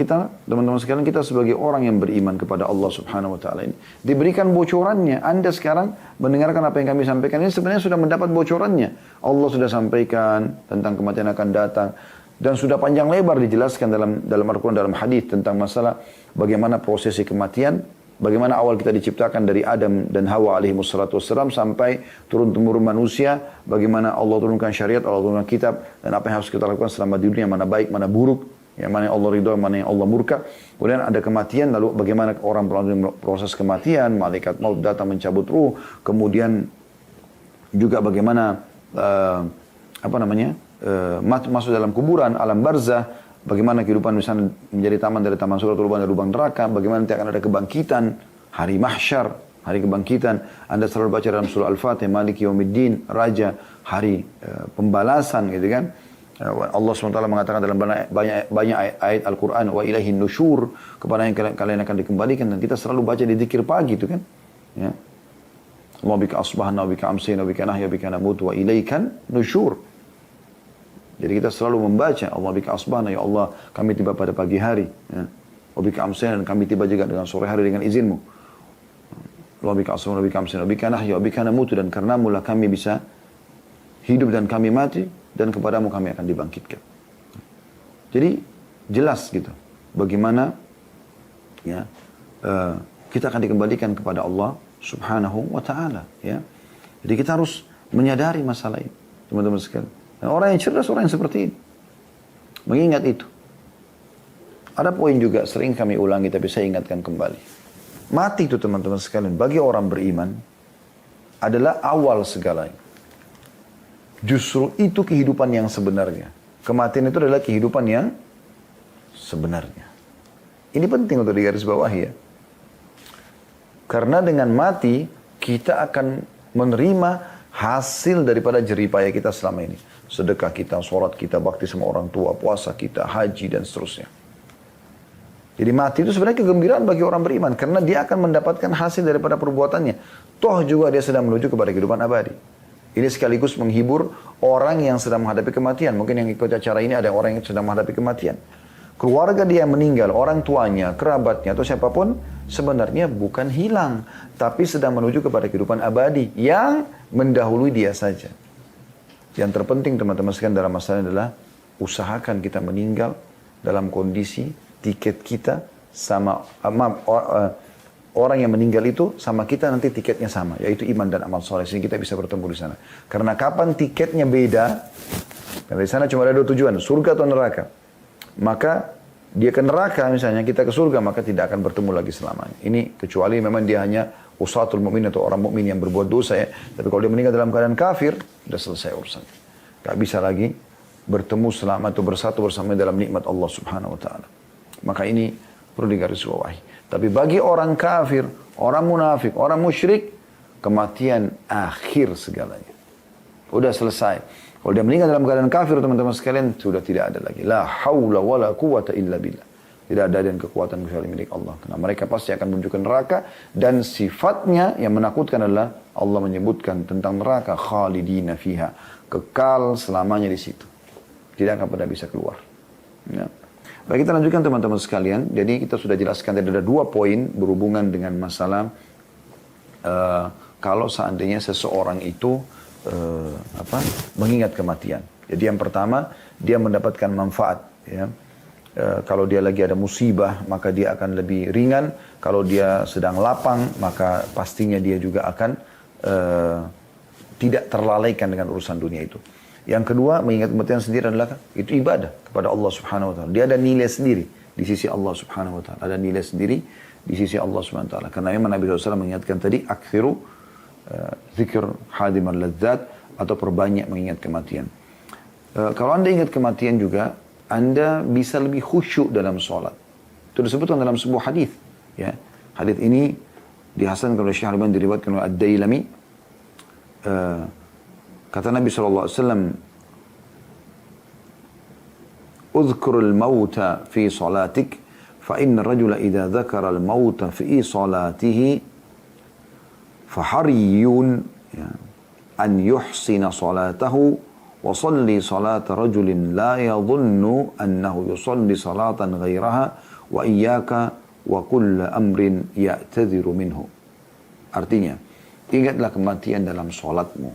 sekalian, kita sebagai orang yang beriman kepada Allah Subhanahu wa taala ini diberikan bocorannya. Anda sekarang mendengarkan apa yang kami sampaikan ini sebenarnya sudah mendapat bocorannya. Allah sudah sampaikan tentang kematian akan datang dan sudah panjang lebar dijelaskan dalam Al-Qur'an, dalam hadis tentang masalah bagaimana prosesi kematian, bagaimana awal kita diciptakan dari Adam dan Hawa alaihi wassalatu wassalam sampai turun-temurun manusia, bagaimana Allah turunkan syariat, Allah turunkan kitab, dan apa yang harus kita lakukan selama di dunia, mana baik, mana buruk. Yang mana yang Allah ridho, yang mana yang Allah murka. Kemudian ada kematian, lalu bagaimana orang melalui proses kematian, malaikat maut datang mencabut ruh. Kemudian juga bagaimana masuk dalam kuburan, alam barzah. Bagaimana kehidupan misalnya menjadi taman dari taman surga, lubang dari lubang neraka. Bagaimana nanti akan ada kebangkitan, hari mahsyar, hari kebangkitan. Anda selalu baca dalam surah Al-Fatihah, Maliki Yawmiddin, Raja, hari pembalasan gitu kan. Allah SWT mengatakan dalam banyak ayat Al-Quran, wa ilahin nusyur, kepada yang kalian akan dikembalikan, dan kita selalu baca di zikir pagi itu kan. Ya. Allah bika asbahna, wa bika amsina, wa bika nahya, wa bika namut, wa ilaikan nusyur. Jadi kita selalu membaca, Allah bika asbahna, ya Allah kami tiba pada pagi hari. Ya. Wa bika amsina, dan kami tiba juga dengan sore hari dengan izinmu. Allah bika asbahna, wa bika amsina, wa bika nahya, wa bika namut, dan karenamu lah kami bisa hidup dan kami mati, dan kepadamu kami akan dibangkitkan. Jadi jelas gitu bagaimana ya kita akan dikembalikan kepada Allah Subhanahu wa taala ya. Jadi kita harus menyadari masalah ini teman-teman sekalian. Dan orang yang cerdas, orang yang seperti ini mengingat itu. Ada poin juga sering kami ulangi tapi saya ingatkan kembali. Mati itu teman-teman sekalian bagi orang beriman adalah awal segalanya. Justru itu kehidupan yang sebenarnya. Kematian itu adalah kehidupan yang sebenarnya. Ini penting untuk digarisbawahi ya. Karena dengan mati, kita akan menerima hasil daripada jeripaya kita selama ini. Sedekah kita, sholat kita, bakti sama orang tua, puasa kita, haji, dan seterusnya. Jadi mati itu sebenarnya kegembiraan bagi orang beriman. Karena dia akan mendapatkan hasil daripada perbuatannya. Toh juga dia sedang menuju kepada kehidupan abadi. Ini sekaligus menghibur orang yang sedang menghadapi kematian. Mungkin yang ikut acara ini ada orang yang sedang menghadapi kematian. Keluarga dia meninggal, orang tuanya, kerabatnya, atau siapapun, sebenarnya bukan hilang. Tapi sedang menuju kepada kehidupan abadi yang mendahului dia saja. Yang terpenting teman-teman sekalian dalam masalah adalah usahakan kita meninggal dalam kondisi tiket kita sama orang yang meninggal itu sama kita nanti tiketnya sama, yaitu iman dan amal soleh, sehingga kita bisa bertemu di sana. Karena kapan tiketnya beda, karena di sana cuma ada dua tujuan, surga atau neraka. Maka dia ke neraka misalnya, kita ke surga, maka tidak akan bertemu lagi selamanya. Ini kecuali memang dia hanya usatul mu'min atau orang mukmin yang berbuat dosa ya. Tapi kalau dia meninggal dalam keadaan kafir, sudah selesai urusan. Gak bisa lagi bertemu selama atau bersatu bersama dalam nikmat Allah Subhanahu wa taala. Maka ini perlu digarisbawahi. Tapi bagi orang kafir, orang munafik, orang musyrik, kematian akhir segalanya. Udah selesai. Kalau dia meninggal dalam keadaan kafir, teman-teman sekalian, sudah tidak ada lagi. La haula wa la quwata illa billah. Tidak ada dan kekuatan kecuali milik Allah. Karena mereka pasti akan menuju ke neraka. Dan sifatnya yang menakutkan adalah Allah menyebutkan tentang neraka. Khalidina fiha. Kekal selamanya di situ. Tidak akan pernah bisa keluar. Ya. Baik, kita lanjutkan teman-teman sekalian. Jadi kita sudah jelaskan tadi ada 2 poin berhubungan dengan masalah kalau seandainya seseorang itu mengingat kematian. Jadi yang pertama, dia mendapatkan manfaat. Ya. Kalau dia lagi ada musibah, maka dia akan lebih ringan. Kalau dia sedang lapang, maka pastinya dia juga akan tidak terlalaikan dengan urusan dunia itu. Yang kedua, mengingat kematian sendiri adalah itu ibadah kepada Allah Subhanahu wa taala. Dia ada nilai sendiri. di sisi Allah Subhanahu wa taala. Ada nilai sendiri di sisi Allah Subhanahu wa taala. Karena memang Nabi SAW mengingatkan tadi, akthiru zikr hadimar ladzat, atau perbanyak mengingat kematian. Kalau Anda ingat kematian juga, Anda bisa lebih khusyuk dalam sholat. Itu disebutkan dalam sebuah hadis. Ya. Hadis ini dihasankan oleh Syekh Al-Albani, diriwayatkan oleh Ad-Dailami. Kata Nabi SAW, "Udhkurul mauta fi salatik, fa inna rajula idha dhakara al-mauta fi salatihi, fahariyun an yuhsina salatahu, wa salli salata rajulin la yadhunnu annahu yusalli salatan ghairaha, wa iyyaka wa kulla amrin ya'tadhiru minhu." Artinya, ingatlah kematian dalam sholatmu.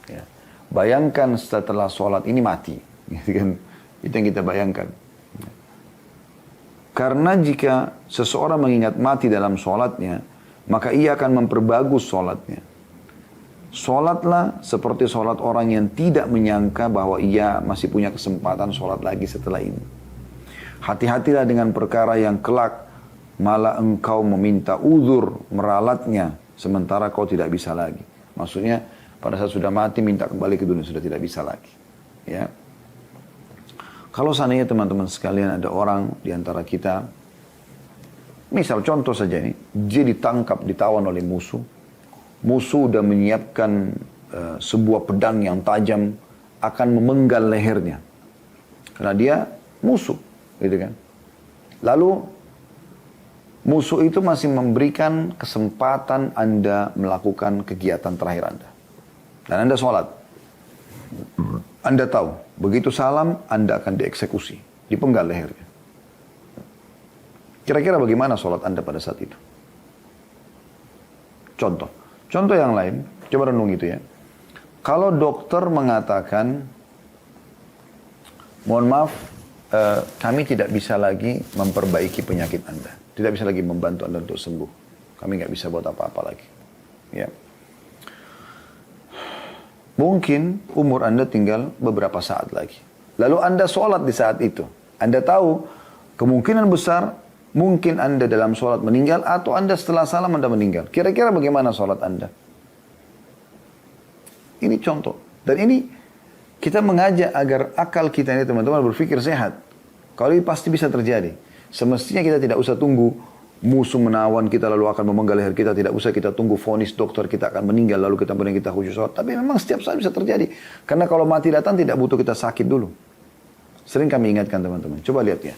Ya. Bayangkan setelah sholat ini mati. Itu yang kita bayangkan. Karena jika seseorang mengingat mati dalam sholatnya, maka ia akan memperbagus sholatnya. Sholatlah seperti sholat orang yang tidak menyangka bahwa ia masih punya kesempatan sholat lagi setelah ini. Hati-hatilah dengan perkara yang kelak malah engkau meminta uzur meralatnya, sementara kau tidak bisa lagi. Maksudnya pada saat sudah mati minta kembali ke dunia, sudah tidak bisa lagi. Ya. Kalau seandainya teman-teman sekalian ada orang di antara kita, misal contoh saja ini, dia ditangkap, ditawan oleh musuh. Musuh sudah menyiapkan sebuah pedang yang tajam, akan memenggal lehernya. Karena dia musuh, gitu kan. Lalu musuh itu masih memberikan kesempatan Anda melakukan kegiatan terakhir Anda. Dan Anda sholat. Anda tahu, begitu salam, Anda akan dieksekusi, dipenggal lehernya. Kira-kira bagaimana sholat Anda pada saat itu? Contoh yang lain, coba renung itu ya. Kalau dokter mengatakan, mohon maaf, kami tidak bisa lagi memperbaiki penyakit Anda. Tidak bisa lagi membantu Anda untuk sembuh. Kami nggak bisa buat apa-apa lagi. Ya. Mungkin umur Anda tinggal beberapa saat lagi. Lalu Anda sholat di saat itu. Anda tahu kemungkinan besar mungkin Anda dalam sholat meninggal atau Anda setelah salam Anda meninggal. Kira-kira bagaimana sholat Anda? Ini contoh. Dan ini kita mengajak agar akal kita ini teman-teman berpikir sehat. Kalau ini pasti bisa terjadi. Semestinya kita tidak usah tunggu musuh menawan kita lalu akan memenggal leher kita. Tidak usah kita tunggu vonis dokter kita akan meninggal lalu kita khusyuk sholat. Tapi memang setiap saat bisa terjadi. Karena kalau mati datang tidak butuh kita sakit dulu. Sering kami ingatkan teman-teman. Coba lihat ya.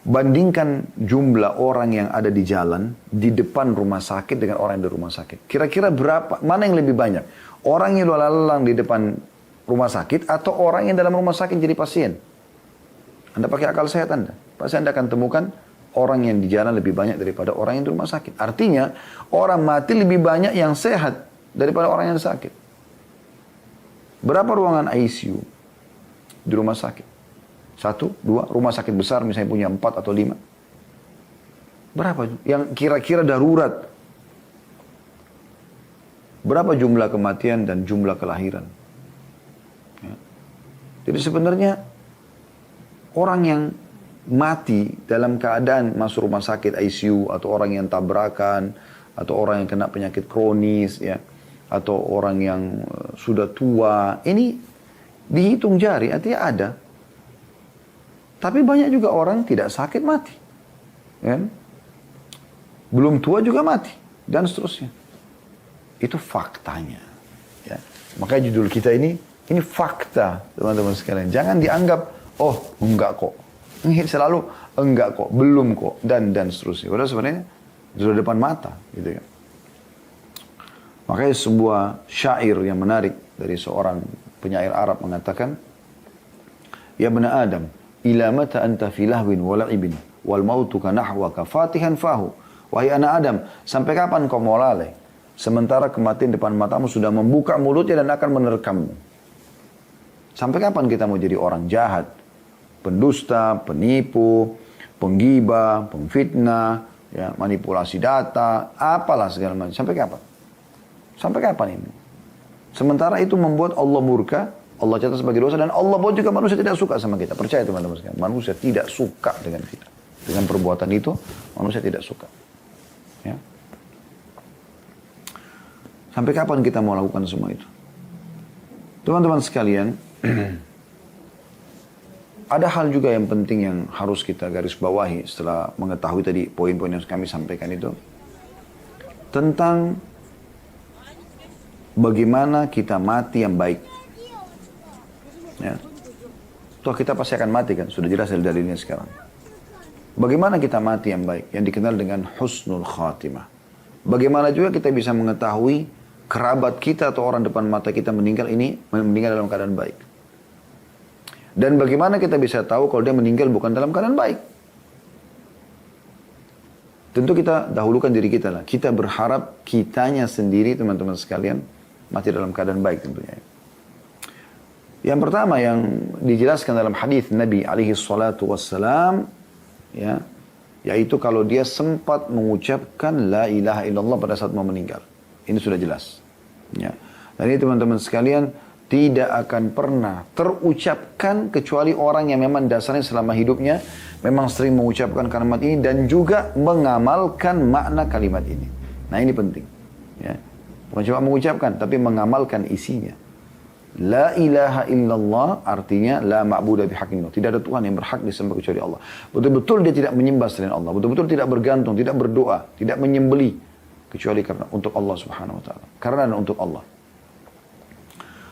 Bandingkan jumlah orang yang ada di jalan, di depan rumah sakit dengan orang yang di rumah sakit. Kira-kira berapa, mana yang lebih banyak? Orang yang lalu-lalang di depan rumah sakit atau orang yang dalam rumah sakit jadi pasien? Anda pakai akal sehat Anda. Pasti Anda akan temukan orang yang di jalan lebih banyak daripada orang yang di rumah sakit. Artinya, orang mati lebih banyak yang sehat daripada orang yang sakit. Berapa ruangan ICU di rumah sakit? 1, 2, rumah sakit besar misalnya punya 4 atau 5. Berapa yang kira-kira darurat? Berapa jumlah kematian dan jumlah kelahiran? Ya. Jadi sebenarnya orang yang mati dalam keadaan masuk rumah sakit ICU atau orang yang tabrakan atau orang yang kena penyakit kronis ya atau orang yang sudah tua, ini dihitung jari, artinya ada. Tapi banyak juga orang tidak sakit mati. Ya. Belum tua juga mati. Dan seterusnya. Itu faktanya. Ya. Makanya judul kita ini fakta teman-teman sekalian. Jangan dianggap, oh enggak kok. Ini selalu enggak kok, belum kok. Dan seterusnya. Padahal sebenarnya sudah depan mata. Gitu ya. Makanya sebuah syair yang menarik dari seorang penyair Arab mengatakan, Ya bena Adam, ila mata anta fi lahwin wa la'ibin wal mautu ka nahwaka fatihan fahu. Wahai anak Adam, sampai kapan kau mau lalai? Sementara kematian depan matamu sudah membuka mulutnya dan akan menerkammu. Sampai kapan kita mau jadi orang jahat? Pendusta, penipu, penggibah, pemfitnah, ya, manipulasi data, apalah segala macam. Sampai kapan? Sampai kapan ini? Sementara itu membuat Allah murka, Allah catat sebagai dosa, dan Allah buat juga manusia tidak suka sama kita. Percaya teman-teman sekalian, manusia tidak suka dengan kita. dengan perbuatan itu, manusia tidak suka. Ya. Sampai kapan kita mau lakukan semua itu? Teman-teman sekalian, ada hal juga yang penting yang harus kita garis bawahi setelah mengetahui tadi poin-poin yang kami sampaikan itu. Tentang bagaimana kita mati yang baik. Ya. Toh kita pasti akan mati kan, sudah jelas dari dalilnya sekarang. Bagaimana kita mati yang baik, yang dikenal dengan husnul khatimah. Bagaimana juga kita bisa mengetahui kerabat kita atau orang depan mata kita meninggal dalam keadaan baik. Dan bagaimana kita bisa tahu kalau dia meninggal bukan dalam keadaan baik. Tentu kita dahulukan diri kita lah. Kita berharap kitanya sendiri teman-teman sekalian mati dalam keadaan baik tentunya. Yang pertama yang dijelaskan dalam hadis Nabi alaihi salatu wassalam, ya, yaitu kalau dia sempat mengucapkan la ilaha illallah pada saat mau meninggal. Ini sudah jelas. Ya. Dan ini teman-teman sekalian tidak akan pernah terucapkan kecuali orang yang memang dasarnya selama hidupnya memang sering mengucapkan kalimat ini dan juga mengamalkan makna kalimat ini. Nah ini penting. Ya. Bukan cuma mengucapkan tapi mengamalkan isinya. La ilaha illallah artinya la ma'budu bihaqqin. Tidak ada Tuhan yang berhak disembah kecuali Allah. Betul-betul dia tidak menyembah selain Allah. Betul-betul tidak bergantung, tidak berdoa, tidak menyembeli kecuali karena untuk Allah Subhanahu wa taala. Karena dan untuk Allah.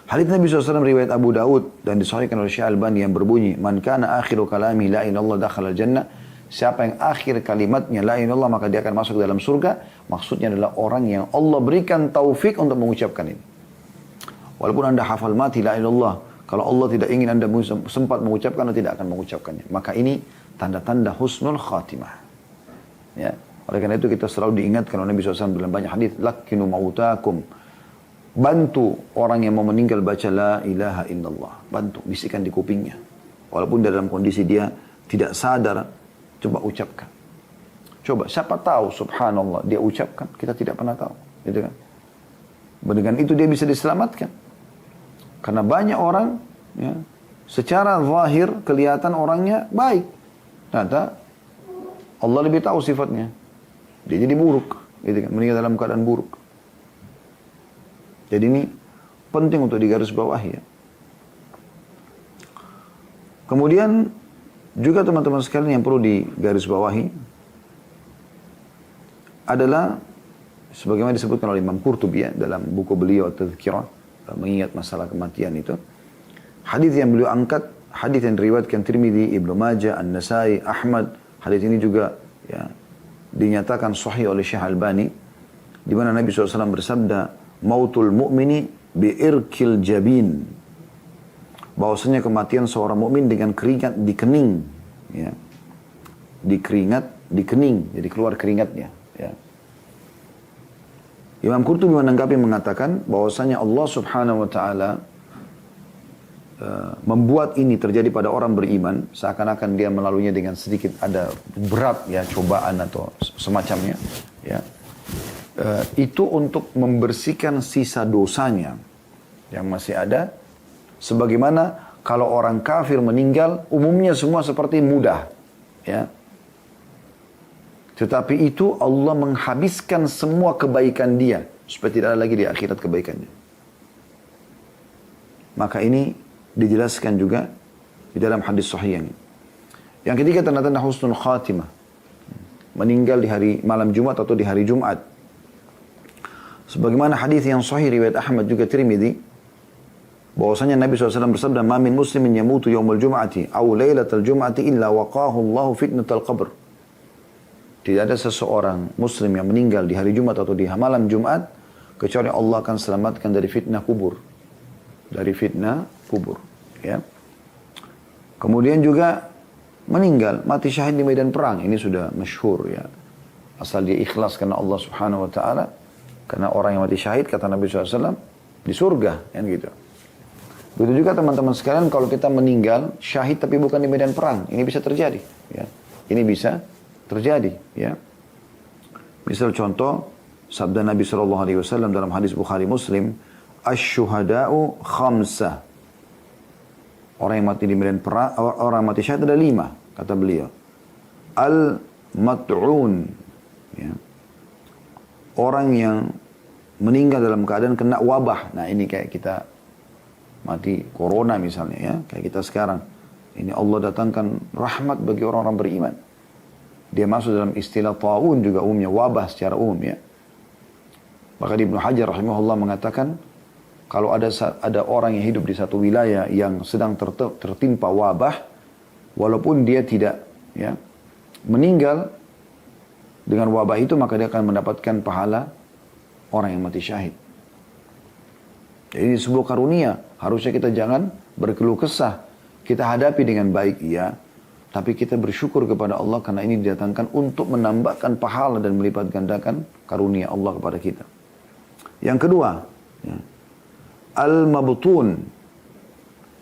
Hadits Nabi SAW riwayat Abu Daud dan disahihkan oleh Syekh Albani yang berbunyi, "Man kana akhiru kalami la ilaha illallah dakhala al-jannah." Siapa yang akhir kalimatnya la ilaha illallah maka dia akan masuk dalam surga. Maksudnya adalah orang yang Allah berikan taufik untuk mengucapkan ini. Walaupun Anda hafal mati la ilaha illallah, kalau Allah tidak ingin Anda sempat mengucapkan, Anda tidak akan mengucapkannya. Maka ini tanda-tanda husnul khatimah. Ya. Oleh karena itu kita selalu diingatkan oleh Nabi SAW dalam banyak hadis, "Lakkinu mautakum." Bantu orang yang mau meninggal baca la ilaha illallah. Bantu, bisikan di kupingnya. Walaupun dalam kondisi dia tidak sadar, coba ucapkan. Coba, siapa tahu subhanallah dia ucapkan, kita tidak pernah tahu. Gitu kan? Dengan itu dia bisa diselamatkan. Karena banyak orang, ya, secara zahir kelihatan orangnya baik. Ternyata Allah lebih tahu sifatnya. Dia jadi buruk. Gitu kan? Meninggal dalam keadaan buruk. Jadi ini penting untuk digarisbawahi ya. Kemudian juga teman-teman sekalian yang perlu digarisbawahi adalah sebagaimana disebutkan oleh Imam Qurtubi ya, dalam buku beliau Tadhkirah mengingat masalah kematian itu. Hadis yang beliau angkat, hadis yang diriwayatkan Tirmidzi, Ibnu Majah, An-Nasai, Ahmad. Hadis ini juga ya dinyatakan sahih oleh Syekh Albani di mana Nabi SAW bersabda, "Mautul mu'mini bi'irkil jabin." Bahwasanya kematian seorang mukmin dengan keringat di kening, ya. Di kening, jadi keluar keringatnya, ya. Imam Qurtubi menanggapi mengatakan bahwasanya Allah Subhanahu wa taala membuat ini terjadi pada orang beriman seakan-akan dia melaluinya dengan sedikit ada berat ya cobaan atau semacamnya, ya. Itu untuk membersihkan sisa dosanya yang masih ada. Sebagaimana kalau orang kafir meninggal, umumnya semua seperti mudah. Ya. Tetapi itu Allah menghabiskan semua kebaikan dia. Supaya tidak ada lagi di akhirat kebaikannya. Maka ini dijelaskan juga di dalam hadis sahih ini. Yang ketiga tanda-tanda husnul khatimah. Meninggal di hari malam Jumat atau di hari Jumat. Sebagaimana hadis yang sahih riwayat Ahmad juga Tirmidzi, bahwasanya Nabi SAW bersabda, "Ma min muslimin yamutu yaumul jum'ati aw lailatal jum'ati illa waqahu Allahu fitnatal qabr." Tidak ada seseorang muslim yang meninggal di hari Jumat atau di malam Jumat kecuali Allah akan selamatkan dari fitnah kubur. Dari fitnah kubur, ya. Kemudian juga meninggal, mati syahid di medan perang. Ini sudah masyhur ya. Asal dia ikhlas karena Allah Subhanahu wa taala. Karena orang yang mati syahid, kata Nabi SAW, di surga, kan gitu. Begitu juga teman-teman sekalian, kalau kita meninggal syahid tapi bukan di medan perang, ini bisa terjadi. Ya. Ini bisa terjadi. Ya. Misal contoh, sabda Nabi SAW dalam hadis Bukhari Muslim, "Asy-syuhada'u khamsah." Orang yang mati di medan perang, orang yang mati syahid ada 5, kata beliau. Al-mat'un. Ya. Orang yang meninggal dalam keadaan kena wabah. Nah ini kayak kita mati corona misalnya ya. Kayak kita sekarang. Ini Allah datangkan rahmat bagi orang-orang beriman. Dia masuk dalam istilah ta'un juga umumnya. Wabah secara umum ya. Maka Ibnu Hajar rahimahullah mengatakan, kalau ada orang yang hidup di satu wilayah yang sedang tertimpa wabah, walaupun dia tidak ya meninggal dengan wabah itu, maka dia akan mendapatkan pahala orang yang mati syahid. Jadi ini sebuah karunia. Harusnya kita jangan berkeluh kesah. Kita hadapi dengan baik, iya. Tapi kita bersyukur kepada Allah karena ini didatangkan untuk menambahkan pahala dan melipat gandakan karunia Allah kepada kita. Yang kedua, ya, al-mabtun,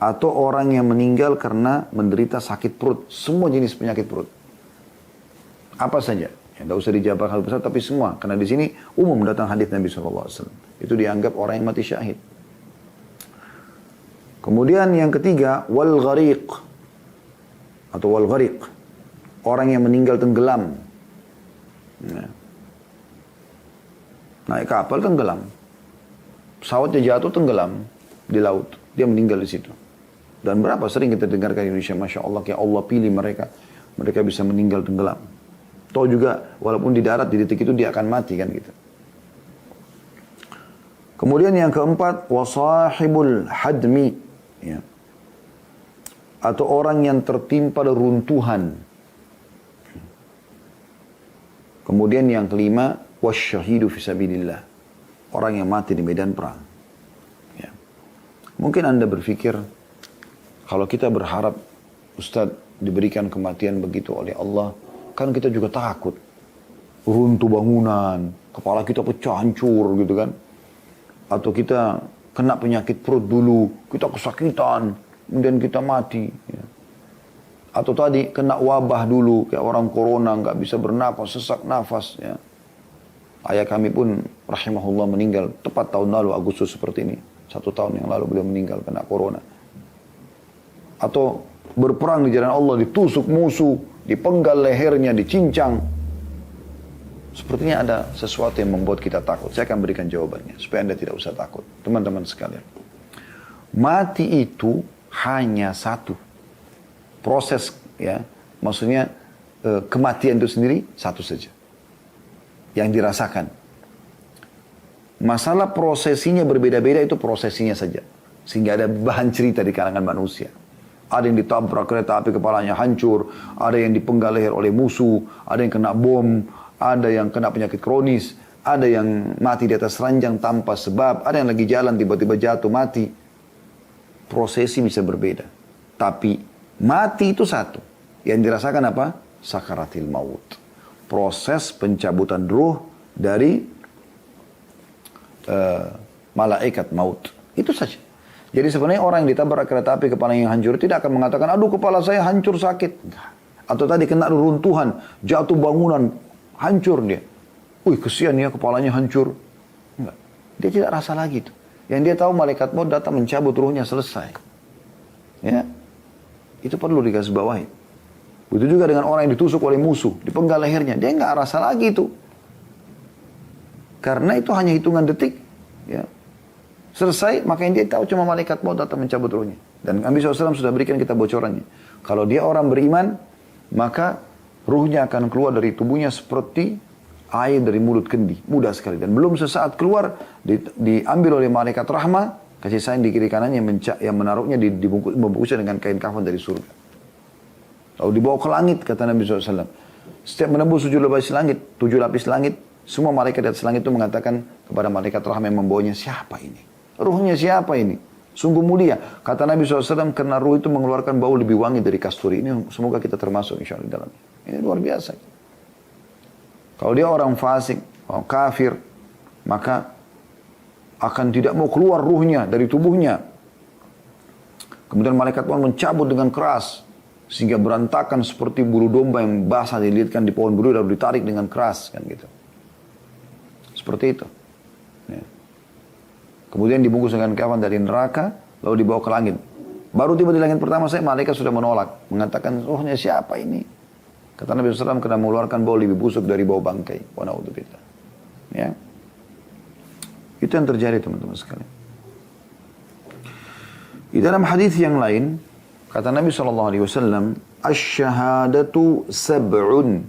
atau orang yang meninggal karena menderita sakit perut. Semua jenis penyakit perut. Apa saja. Ya, tidak usah dijabarkan besar, tapi semua. Karena di sini umum datang hadis Nabi SAW. Itu dianggap orang yang mati syahid. Kemudian yang ketiga, wal-ghariq. Atau wal-ghariq. Orang yang meninggal tenggelam. Ya. Naik kapal tenggelam. Pesawatnya jatuh tenggelam di laut. Dia meninggal di situ. Dan berapa sering kita dengarkan di Indonesia, Masya Allah, kayak Allah pilih mereka. Mereka bisa meninggal tenggelam. Tahu juga, walaupun di darat, di detik itu dia akan mati kan gitu. Kemudian yang keempat, wasahibul hadmi. Ya. Atau orang yang tertimpa runtuhan. Kemudian yang kelima, wasyahidu fisabilillah. Orang yang mati di medan perang. Ya. Mungkin Anda berpikir, kalau kita berharap Ustadz diberikan kematian begitu oleh Allah, kan kita juga takut. Runtuh bangunan, kepala kita pecah, hancur gitu kan. Atau kita kena penyakit perut dulu, kita kesakitan, kemudian kita mati. Ya. Atau tadi kena wabah dulu, kayak orang corona, nggak bisa bernapas, sesak nafas. Ya. Ayah kami pun rahimahullah meninggal tepat tahun lalu, Agustus seperti ini. 1 tahun yang lalu beliau meninggal kena corona. Atau berperang di jalan Allah, ditusuk musuh, dipenggal lehernya, dicincang. Sepertinya ada sesuatu yang membuat kita takut. Saya akan berikan jawabannya, supaya Anda tidak usah takut. Teman-teman sekalian. Mati itu hanya satu. Proses, ya. Maksudnya, kematian itu sendiri, satu saja. Yang dirasakan. Masalah prosesinya berbeda-beda, itu prosesinya saja. Sehingga ada bahan cerita di kalangan manusia. Ada yang ditabrak kereta api kepalanya hancur, ada yang dipenggal leher oleh musuh, ada yang kena bom, ada yang kena penyakit kronis, ada yang mati di atas ranjang tanpa sebab, ada yang lagi jalan tiba-tiba jatuh mati. Prosesi bisa berbeda. Tapi mati itu satu. Yang dirasakan apa? Sakaratil maut. Proses pencabutan ruh dari malaikat maut. Itu saja. Jadi sebenarnya orang yang ditabrak kereta api kepala yang hancur tidak akan mengatakan, aduh kepala saya hancur sakit. Atau tadi kena runtuhan, jatuh bangunan, hancur dia. Wih kesian ya kepalanya hancur. Enggak. Dia tidak rasa lagi itu. Yang dia tahu malaikat maut datang mencabut ruhnya, selesai. Ya. Itu perlu digarisbawahi. Begitu juga dengan orang yang ditusuk oleh musuh, dipenggal lehernya. Dia nggak rasa lagi itu. Karena itu hanya hitungan detik. Ya. Selesai, maka yang dia tahu cuma malaikat maut datang mencabut ruhnya. Dan Nabi SAW sudah berikan kita bocorannya. Kalau dia orang beriman, maka ruhnya akan keluar dari tubuhnya seperti air dari mulut kendi. Mudah sekali. Dan belum sesaat keluar, diambil oleh malaikat rahmah, kasih sayang di kiri kanannya, yang menaruhnya dibungkusnya dengan kain kafan dari surga. Lalu dibawa ke langit, kata Nabi SAW. Setiap menembus 7 lapis langit, semua malaikat di atas langit itu mengatakan kepada malaikat rahmah yang membawanya, siapa ini? Ruhnya siapa ini? Sungguh mulia. Kata Nabi SAW, karena ruh itu mengeluarkan bau lebih wangi dari kasturi. Ini semoga kita termasuk insya Allah di dalamnya. Ini luar biasa. Kalau dia orang fasik, orang kafir, maka akan tidak mau keluar ruhnya dari tubuhnya. Kemudian malaikat pun mencabut dengan keras, sehingga berantakan seperti bulu domba yang basah dililitkan di pohon buru lalu ditarik dengan keras, kan gitu. Seperti itu. Ya. Kemudian dibungkus dengan kafan dari neraka, lalu dibawa ke langit. Baru tiba di langit pertama saya, malaikat sudah menolak, mengatakan, ruhnya siapa ini? Kata Nabi SAW kena mengeluarkan bau lebih busuk dari bau bangkai. Wa na'udzubillah. Ya. Itu yang terjadi teman-teman sekalian. Di dalam hadis yang lain, kata Nabi SAW, "Asy-syahadatu sab'un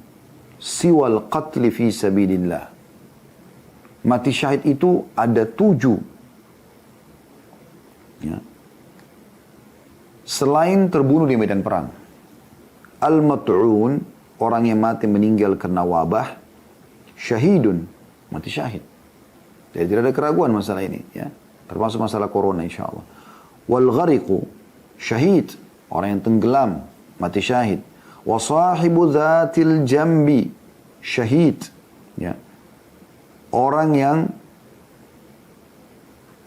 siwal qatli fi sabilillah." Mati syahid itu ada 7. Ya. Selain terbunuh di medan perang. Al-mat'un, orang yang mati meninggal karena wabah. Syahidun, mati syahid. Jadi tidak ada keraguan masalah ini. Ya. Termasuk masalah corona insyaAllah. Wal-ghariqu, syahid, orang yang tenggelam, mati syahid. Wa sahibu dhatil jambi, syahid. Ya. Orang yang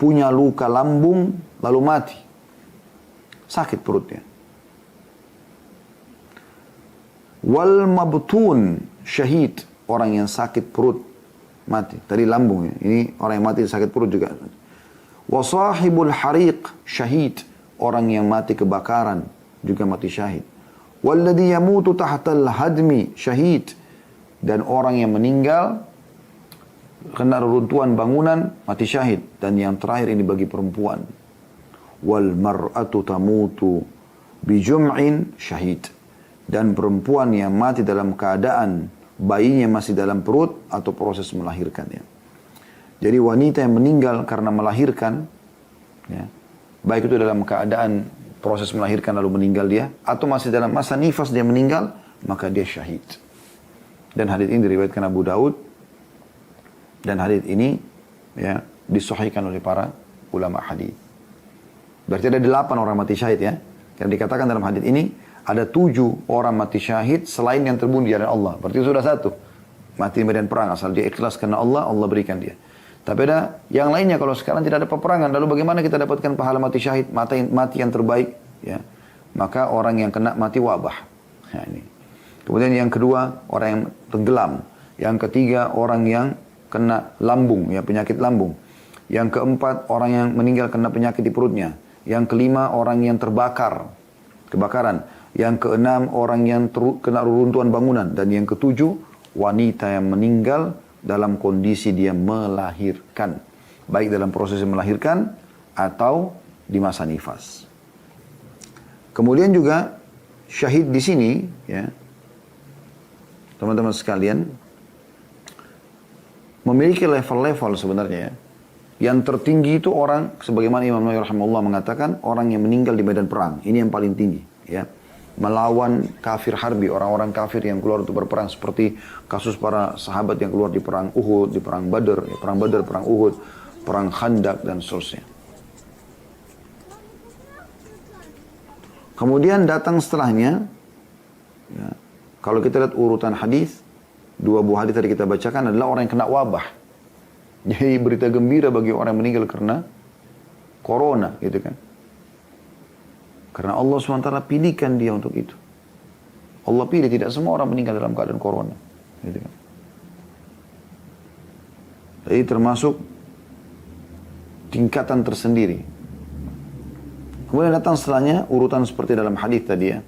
punya luka lambung lalu mati. Sakit perutnya. Wal mabtun, syahid. Orang yang sakit perut mati. Tadi lambung ya. Ini orang yang mati sakit perut juga. Wa sahibul hariq, syahid. Orang yang mati kebakaran juga mati syahid. Walladhi yamutu tahtal hadmi, syahid. Dan orang yang meninggal kena reruntuhan bangunan, mati syahid. Dan yang terakhir ini bagi perempuan. Wal mar'atu tamutu bijum'in, syahid. Dan perempuan yang mati dalam keadaan bayinya masih dalam perut atau proses melahirkannya. Jadi wanita yang meninggal karena melahirkan, ya, baik itu dalam keadaan proses melahirkan lalu meninggal dia, atau masih dalam masa nifas dia meninggal, maka dia syahid. Dan hadits ini diriwayatkan Abu Daud, dan hadits ini ya disahihkan oleh para ulama hadits. Berarti ada 8 orang mati syahid ya. Yang dikatakan dalam hadits ini, ada 7 orang mati syahid selain yang terbunuh di jalan Allah. Berarti sudah 1. Mati di medan perang. Asal dia ikhlas karena Allah, Allah berikan dia. Tapi ada yang lainnya kalau sekarang tidak ada peperangan. Lalu bagaimana kita dapatkan pahala mati syahid? Mati yang terbaik. Ya. Maka orang yang kena mati wabah. Nah, ini. Kemudian yang kedua, orang yang tenggelam. Yang ketiga, orang yang kena lambung. Ya, penyakit lambung. Yang keempat, orang yang meninggal kena penyakit di perutnya. Yang kelima, orang yang kebakaran. Yang keenam, orang yang kena reruntuhan bangunan. Dan yang ketujuh, wanita yang meninggal dalam kondisi dia melahirkan. Baik dalam proses melahirkan atau di masa nifas. Kemudian juga syahid di sini, ya, teman-teman sekalian, memiliki level-level sebenarnya. Ya. Yang tertinggi itu orang, sebagaimana Imam Nawawi rahimahullah mengatakan, orang yang meninggal di medan perang. Ini yang paling tinggi. Ya. Melawan kafir harbi, orang-orang kafir yang keluar untuk berperang, seperti kasus para sahabat yang keluar di perang Uhud, di perang Badar, ya, perang Badar, perang Uhud, perang Khandaq dan seterusnya. Kemudian datang setelahnya, ya, kalau kita lihat urutan hadis, 2 buah hadis tadi kita bacakan adalah orang yang kena wabah. Jadi berita gembira bagi orang yang meninggal karena corona, gitu kan. Karena Allah SWT pilihkan dia untuk itu. Allah pilih, tidak semua orang meninggal dalam keadaan corona. Gitu kan. Jadi termasuk tingkatan tersendiri. Kemudian datang setelahnya urutan seperti dalam hadis tadi ya.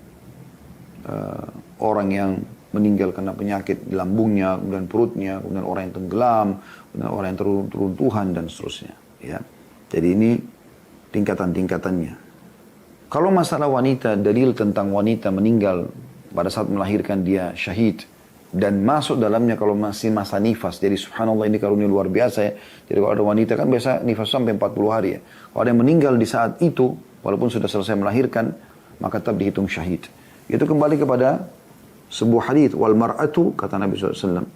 Orang yang meninggal karena penyakit di lambungnya, kemudian perutnya, kemudian orang yang tenggelam, kemudian orang yang teruntuhan dan seterusnya. Ya. Jadi ini tingkatan-tingkatannya. Kalau masalah wanita, dalil tentang wanita meninggal pada saat melahirkan dia syahid. Dan masuk dalamnya kalau masih masa nifas. Jadi subhanallah ini karunia luar biasa ya. Jadi kalau ada wanita kan biasa nifas sampai 40 hari ya. Kalau ada yang meninggal di saat itu, walaupun sudah selesai melahirkan, maka tetap dihitung syahid. Itu kembali kepada sebuah hadis. Wal mar'atu, kata Nabi SAW,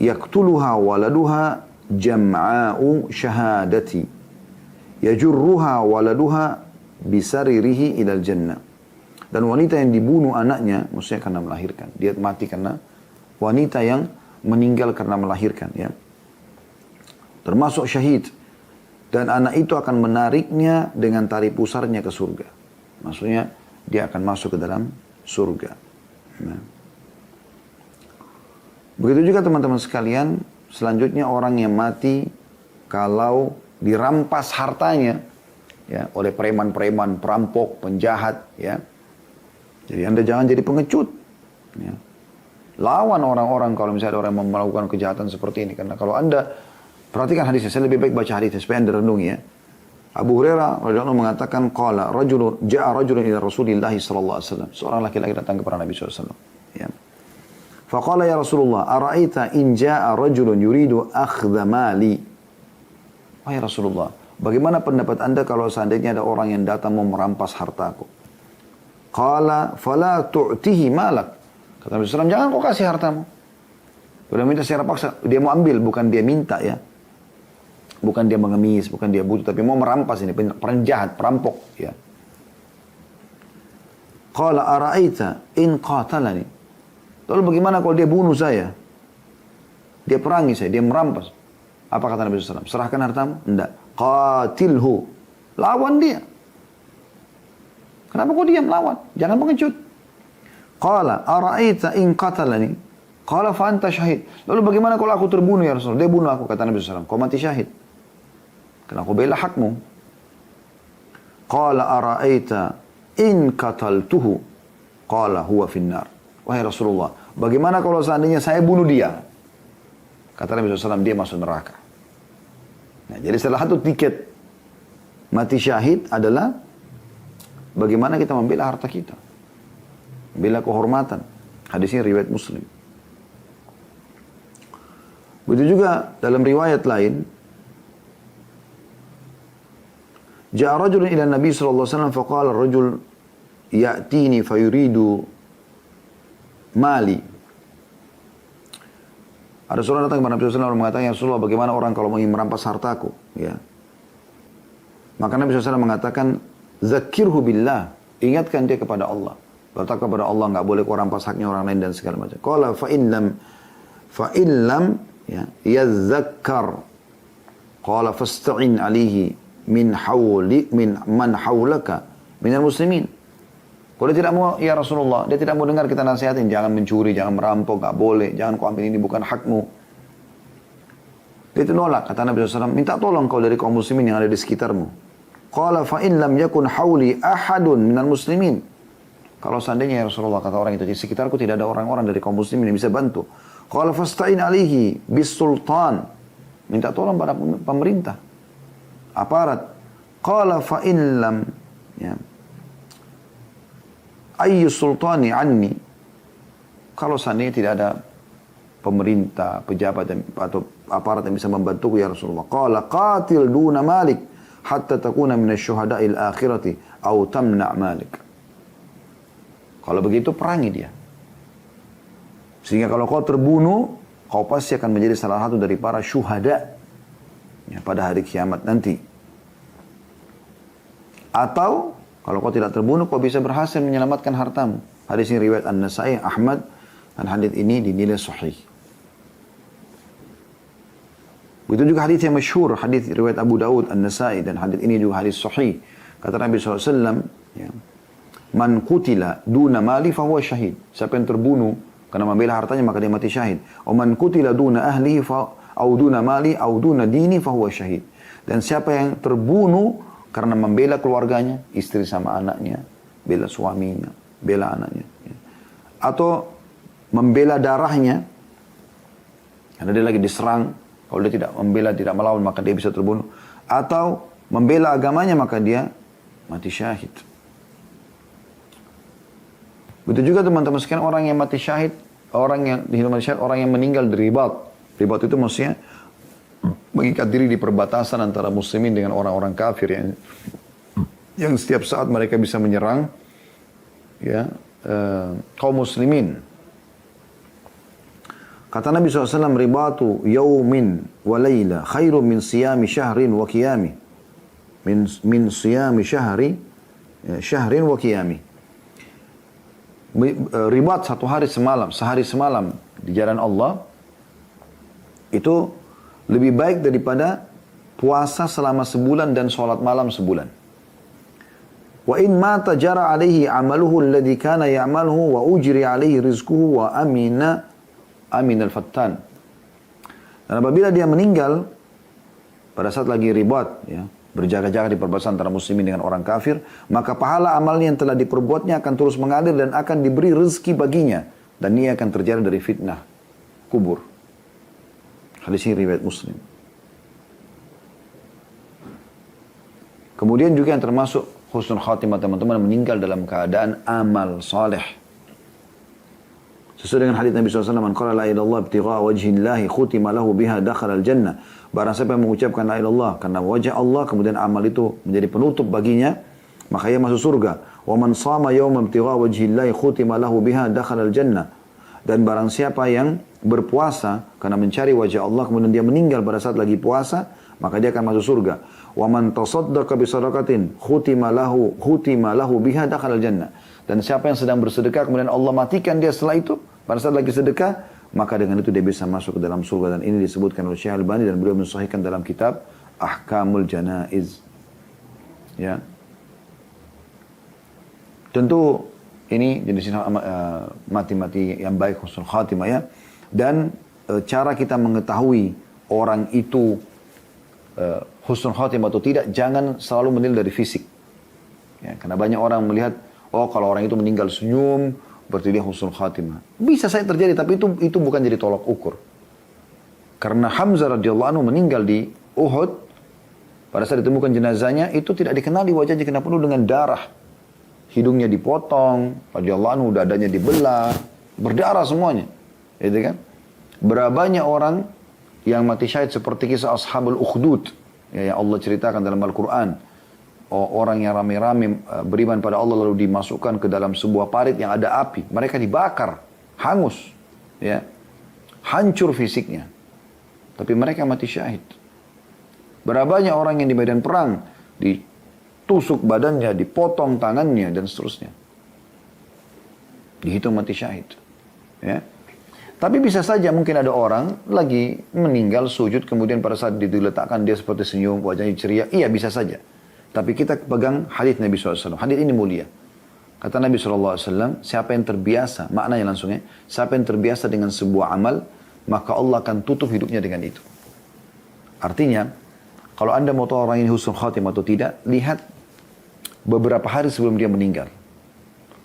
yaktuluha waladuha jam'a'u syahadati. Yajurruha waladuha bisaririhi ilal jannah. Dan wanita yang dibunuh anaknya, maksudnya karena melahirkan. Dia mati karena wanita yang meninggal karena melahirkan. Ya. Termasuk syahid. Dan anak itu akan menariknya dengan tali pusarnya ke surga. Maksudnya dia akan masuk ke dalam surga. Nah. Begitu juga teman-teman sekalian, selanjutnya orang yang mati kalau dirampas hartanya, ya, oleh preman-preman, perampok, penjahat, ya. Jadi Anda jangan jadi pengecut, ya. Lawan orang-orang kalau misalnya ada orang yang melakukan kejahatan seperti ini. Karena kalau Anda perhatikan hadisnya, saya lebih baik baca hadisnya supaya Anda renungi ya. Abu Hurairah radhiyallahu anhu mengatakan qala ja'a rajulun ila Rasulillah sallallahu alaihi wasallam. Seorang laki-laki datang kepada Nabi sallallahu alaihi wasallam. Ya. Faqala ya Rasulullah, ara'aita in ja'a rajulun yuridu akhdha mali? Wahai Rasulullah, bagaimana pendapat Anda kalau seandainya ada orang yang datang mau merampas hartaku? Qala fala tu'tihi malak. Kata Nabi SAW, jangan kau kasih hartamu. Udah minta secara paksa, dia mau ambil, bukan dia minta ya. Bukan dia mengemis, bukan dia butuh, tapi mau merampas ini, penjahat, perampok ya. Qala ara'aita in qatalani. Lalu bagaimana kalau dia bunuh saya? Dia perangi saya, dia merampas. Apa kata Nabi SAW? Serahkan hartamu? Tidak. Qatilhu. Lawan dia. Kenapa kau diam? Lawan. Jangan mengecut. Qala ara'aita in qatalani? Qala fa anta syahid. Lalu bagaimana kalau aku terbunuh ya Rasulullah? Dia bunuh aku, kata Nabi SAW. Kau mati syahid. Karena aku bela hakmu. Qala ara'aita in qataltuhu? Qala huwa finnar. Wahai Rasulullah, bagaimana kalau seandainya saya bunuh dia? Kata Nabi SAW, dia masuk neraka. Nah, jadi salah satu tiket mati syahid adalah bagaimana kita membela harta kita. Membela kehormatan. Hadis ini riwayat Muslim. Begitu juga dalam riwayat lain, ja'a rajulun ila Nabi sallallahu alaihi wasallam faqala ar-rajul ya'tini fayuridu mali. Ada seorang datang kepada Nabi SAW mengatakan, ya Rasulullah, bagaimana orang kalau ingin merampas hartaku? Ya. Maka Nabi SAW mengatakan, zakirhu billah, ingatkan dia kepada Allah. Bertakwa kepada Allah, nggak boleh kau rampas haknya orang lain dan segala macam. Qala fa in lam ya yazakkar. Qala fasta'in alihi min man hawlaka minal muslimin. Kalau dia tidak mau, ya Rasulullah, dia tidak mau dengar kita nasihatin, jangan mencuri, jangan merampok, nggak boleh, jangan kau ambil ini, bukan hakmu. Dia itu nolak, kata Nabi SAW, minta tolong kau dari kaum muslimin yang ada di sekitarmu. Qala fa in lam yakun hawli ahadun minal muslimin. Kalau seandainya ya Rasulullah, kata orang itu, di sekitarku tidak ada orang-orang dari kaum muslimin yang bisa bantu. Qala fasta'in alihi bis sultan. Minta tolong pada pemerintah, aparat. Qala fa in lam ya ayyu sultani anni. Kalau seandainya tidak ada pemerintah, pejabat atau aparat yang bisa membantuku ya Rasulullah. Qala qatil duna malik hatta takuna minasy syuhada'il akhirati aw tamna' malik. Kalau begitu perangi dia. Sehingga kalau kau terbunuh, kau pasti akan menjadi salah satu dari para syuhada ya, pada hari kiamat nanti. Atau kalau kau tidak terbunuh, kau bisa berhasil menyelamatkan hartamu. Hadis ini riwayat An-Nasai, Ahmad, dan hadis ini dinilai sahih. Begitu juga hadis yang masyhur, hadis riwayat Abu Daud, An-Nasai, dan hadis ini juga hadis sahih. Kata Nabi SAW, ya, man qutila duna mali fahuwa syahid. Siapa yang terbunuh karena membela hartanya maka dia mati syahid. Wa man qutila duna ahlihi au duna mali au duna dini fahuwa syahid. Dan siapa yang terbunuh karena membela keluarganya, istri sama anaknya, bela suaminya, bela anaknya, ya. Atau membela darahnya, karena dia lagi diserang, kalau dia tidak membela, tidak melawan, maka dia bisa terbunuh. Atau membela agamanya, maka dia mati syahid. Begitu juga teman-teman sekalian, orang yang mati syahid, orang yang meninggal di ribat. Ribat itu maksudnya mengikat diri di perbatasan antara muslimin dengan orang-orang kafir yang setiap saat mereka bisa menyerang ya kaum muslimin. Kata Nabi SAW, ribatu yaumin wa layla khairum min siyami syahrin wa qiyami. Min siyami syahrin wa qiyami. Ribat sehari semalam di jalan Allah itu lebih baik daripada puasa selama sebulan dan sholat malam sebulan. Wa in mata jara alaihi amaluhu alladhi kana ya'maluhu wa ujri alaihi rizquhu wa aminal fattan. Dan apabila dia meninggal pada saat lagi ribat, ya, berjaga-jaga di perbatasan antara muslimin dengan orang kafir, maka pahala amalnya yang telah diperbuatnya akan terus mengalir dan akan diberi rezeki baginya Dan ini akan terjadi dari fitnah kubur. Hadis ini riwayat Muslim. Kemudian juga yang termasuk husnul khatimah teman-teman, meninggal dalam keadaan amal saleh. Sesuai dengan hadis Nabi SAW, man qala la ilaha illallah ibtigha wajhillahi khutima lahu biha dakhala al-jannah. Barang siapa yang mengucapkan la ilaha illallah karena wajah Allah, kemudian amal itu menjadi penutup baginya, maka ia masuk surga. Wa man shama yawma ibtigha wajhillahi khutima lahu biha dakhala al-jannah. Dan barang siapa yang berpuasa karena mencari wajah Allah, kemudian dia meninggal pada saat lagi puasa, maka dia akan masuk surga. Wa man tasaddaqa bi sadaqatin khutima lahu biha dakhala al-jannah. Dan siapa yang sedang bersedekah kemudian Allah matikan dia setelah itu, pada saat lagi sedekah, maka dengan itu dia bisa masuk ke dalam surga. Dan ini disebutkan oleh Syekh Al-Albani dan beliau mensahihkan dalam kitab Ahkamul Janaiz. Ya. Tentu ini jenis mati-mati yang baik, husnul khatimah ya. Dan cara kita mengetahui orang itu husnul khatimah atau tidak, jangan selalu menilai dari fisik. Ya, karena banyak orang melihat, oh kalau orang itu meninggal senyum, berarti dia husnul khatimah. Bisa saja terjadi, tapi itu bukan jadi tolak ukur. Karena Hamzah radhiyallahu anhu meninggal di Uhud, pada saat ditemukan jenazahnya, itu tidak dikenali wajahnya, kena penuh dengan darah. Hidungnya dipotong, radhiyallahu anhu, dadanya dibelah, berdarah semuanya. Gitu kan? Berapa banyak orang yang mati syahid seperti kisah Ashabul Ukhdud, ya, yang Allah ceritakan dalam Al-Quran. Orang yang rame-rame beriman pada Allah lalu dimasukkan ke dalam sebuah parit yang ada api. Mereka dibakar, hangus, ya, hancur fisiknya. Tapi mereka mati syahid. Berapa banyak orang yang di medan perang, ditusuk badannya, dipotong tangannya, dan seterusnya. Dihitung mati syahid. Ya. Tapi bisa saja mungkin ada orang lagi meninggal sujud, kemudian pada saat diletakkan dia seperti senyum, wajahnya ceria. Iya, bisa saja. Tapi kita pegang hadis Nabi SAW. Hadis ini mulia. Kata Nabi SAW, siapa yang terbiasa, maknanya langsungnya, siapa yang terbiasa dengan sebuah amal, maka Allah akan tutup hidupnya dengan itu. Artinya, kalau anda mau tahu orang ini husnul khatimah atau tidak, lihat beberapa hari sebelum dia meninggal.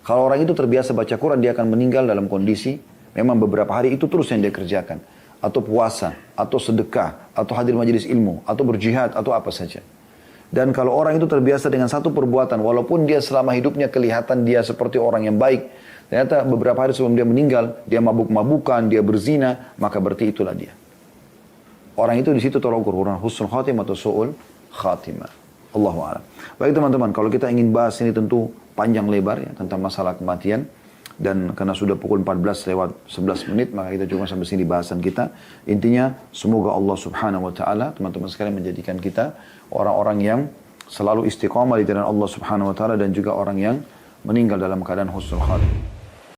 Kalau orang itu terbiasa baca Quran, dia akan meninggal dalam kondisi, memang beberapa hari itu terus yang dia kerjakan. Atau puasa, atau sedekah, atau hadir majelis ilmu, atau berjihad, atau apa saja. Dan kalau orang itu terbiasa dengan satu perbuatan, walaupun dia selama hidupnya kelihatan dia seperti orang yang baik, ternyata beberapa hari sebelum dia meninggal, dia mabuk-mabukan, dia berzina, maka berarti itulah dia. Orang itu di situ tolong ukur, husnul khatimah atau su'ul khatimah. Allahu a'lam. Baik teman-teman, kalau kita ingin bahas ini tentu panjang lebar ya, tentang masalah kematian. Dan karena sudah pukul 14 lewat 11 menit, maka kita cuma sampai sini bahasan kita. Intinya, semoga Allah subhanahu wa ta'ala, teman-teman sekalian, menjadikan kita orang-orang yang selalu istiqamah di jalan Allah subhanahu wa ta'ala, dan juga orang yang meninggal dalam keadaan husnul khatimah.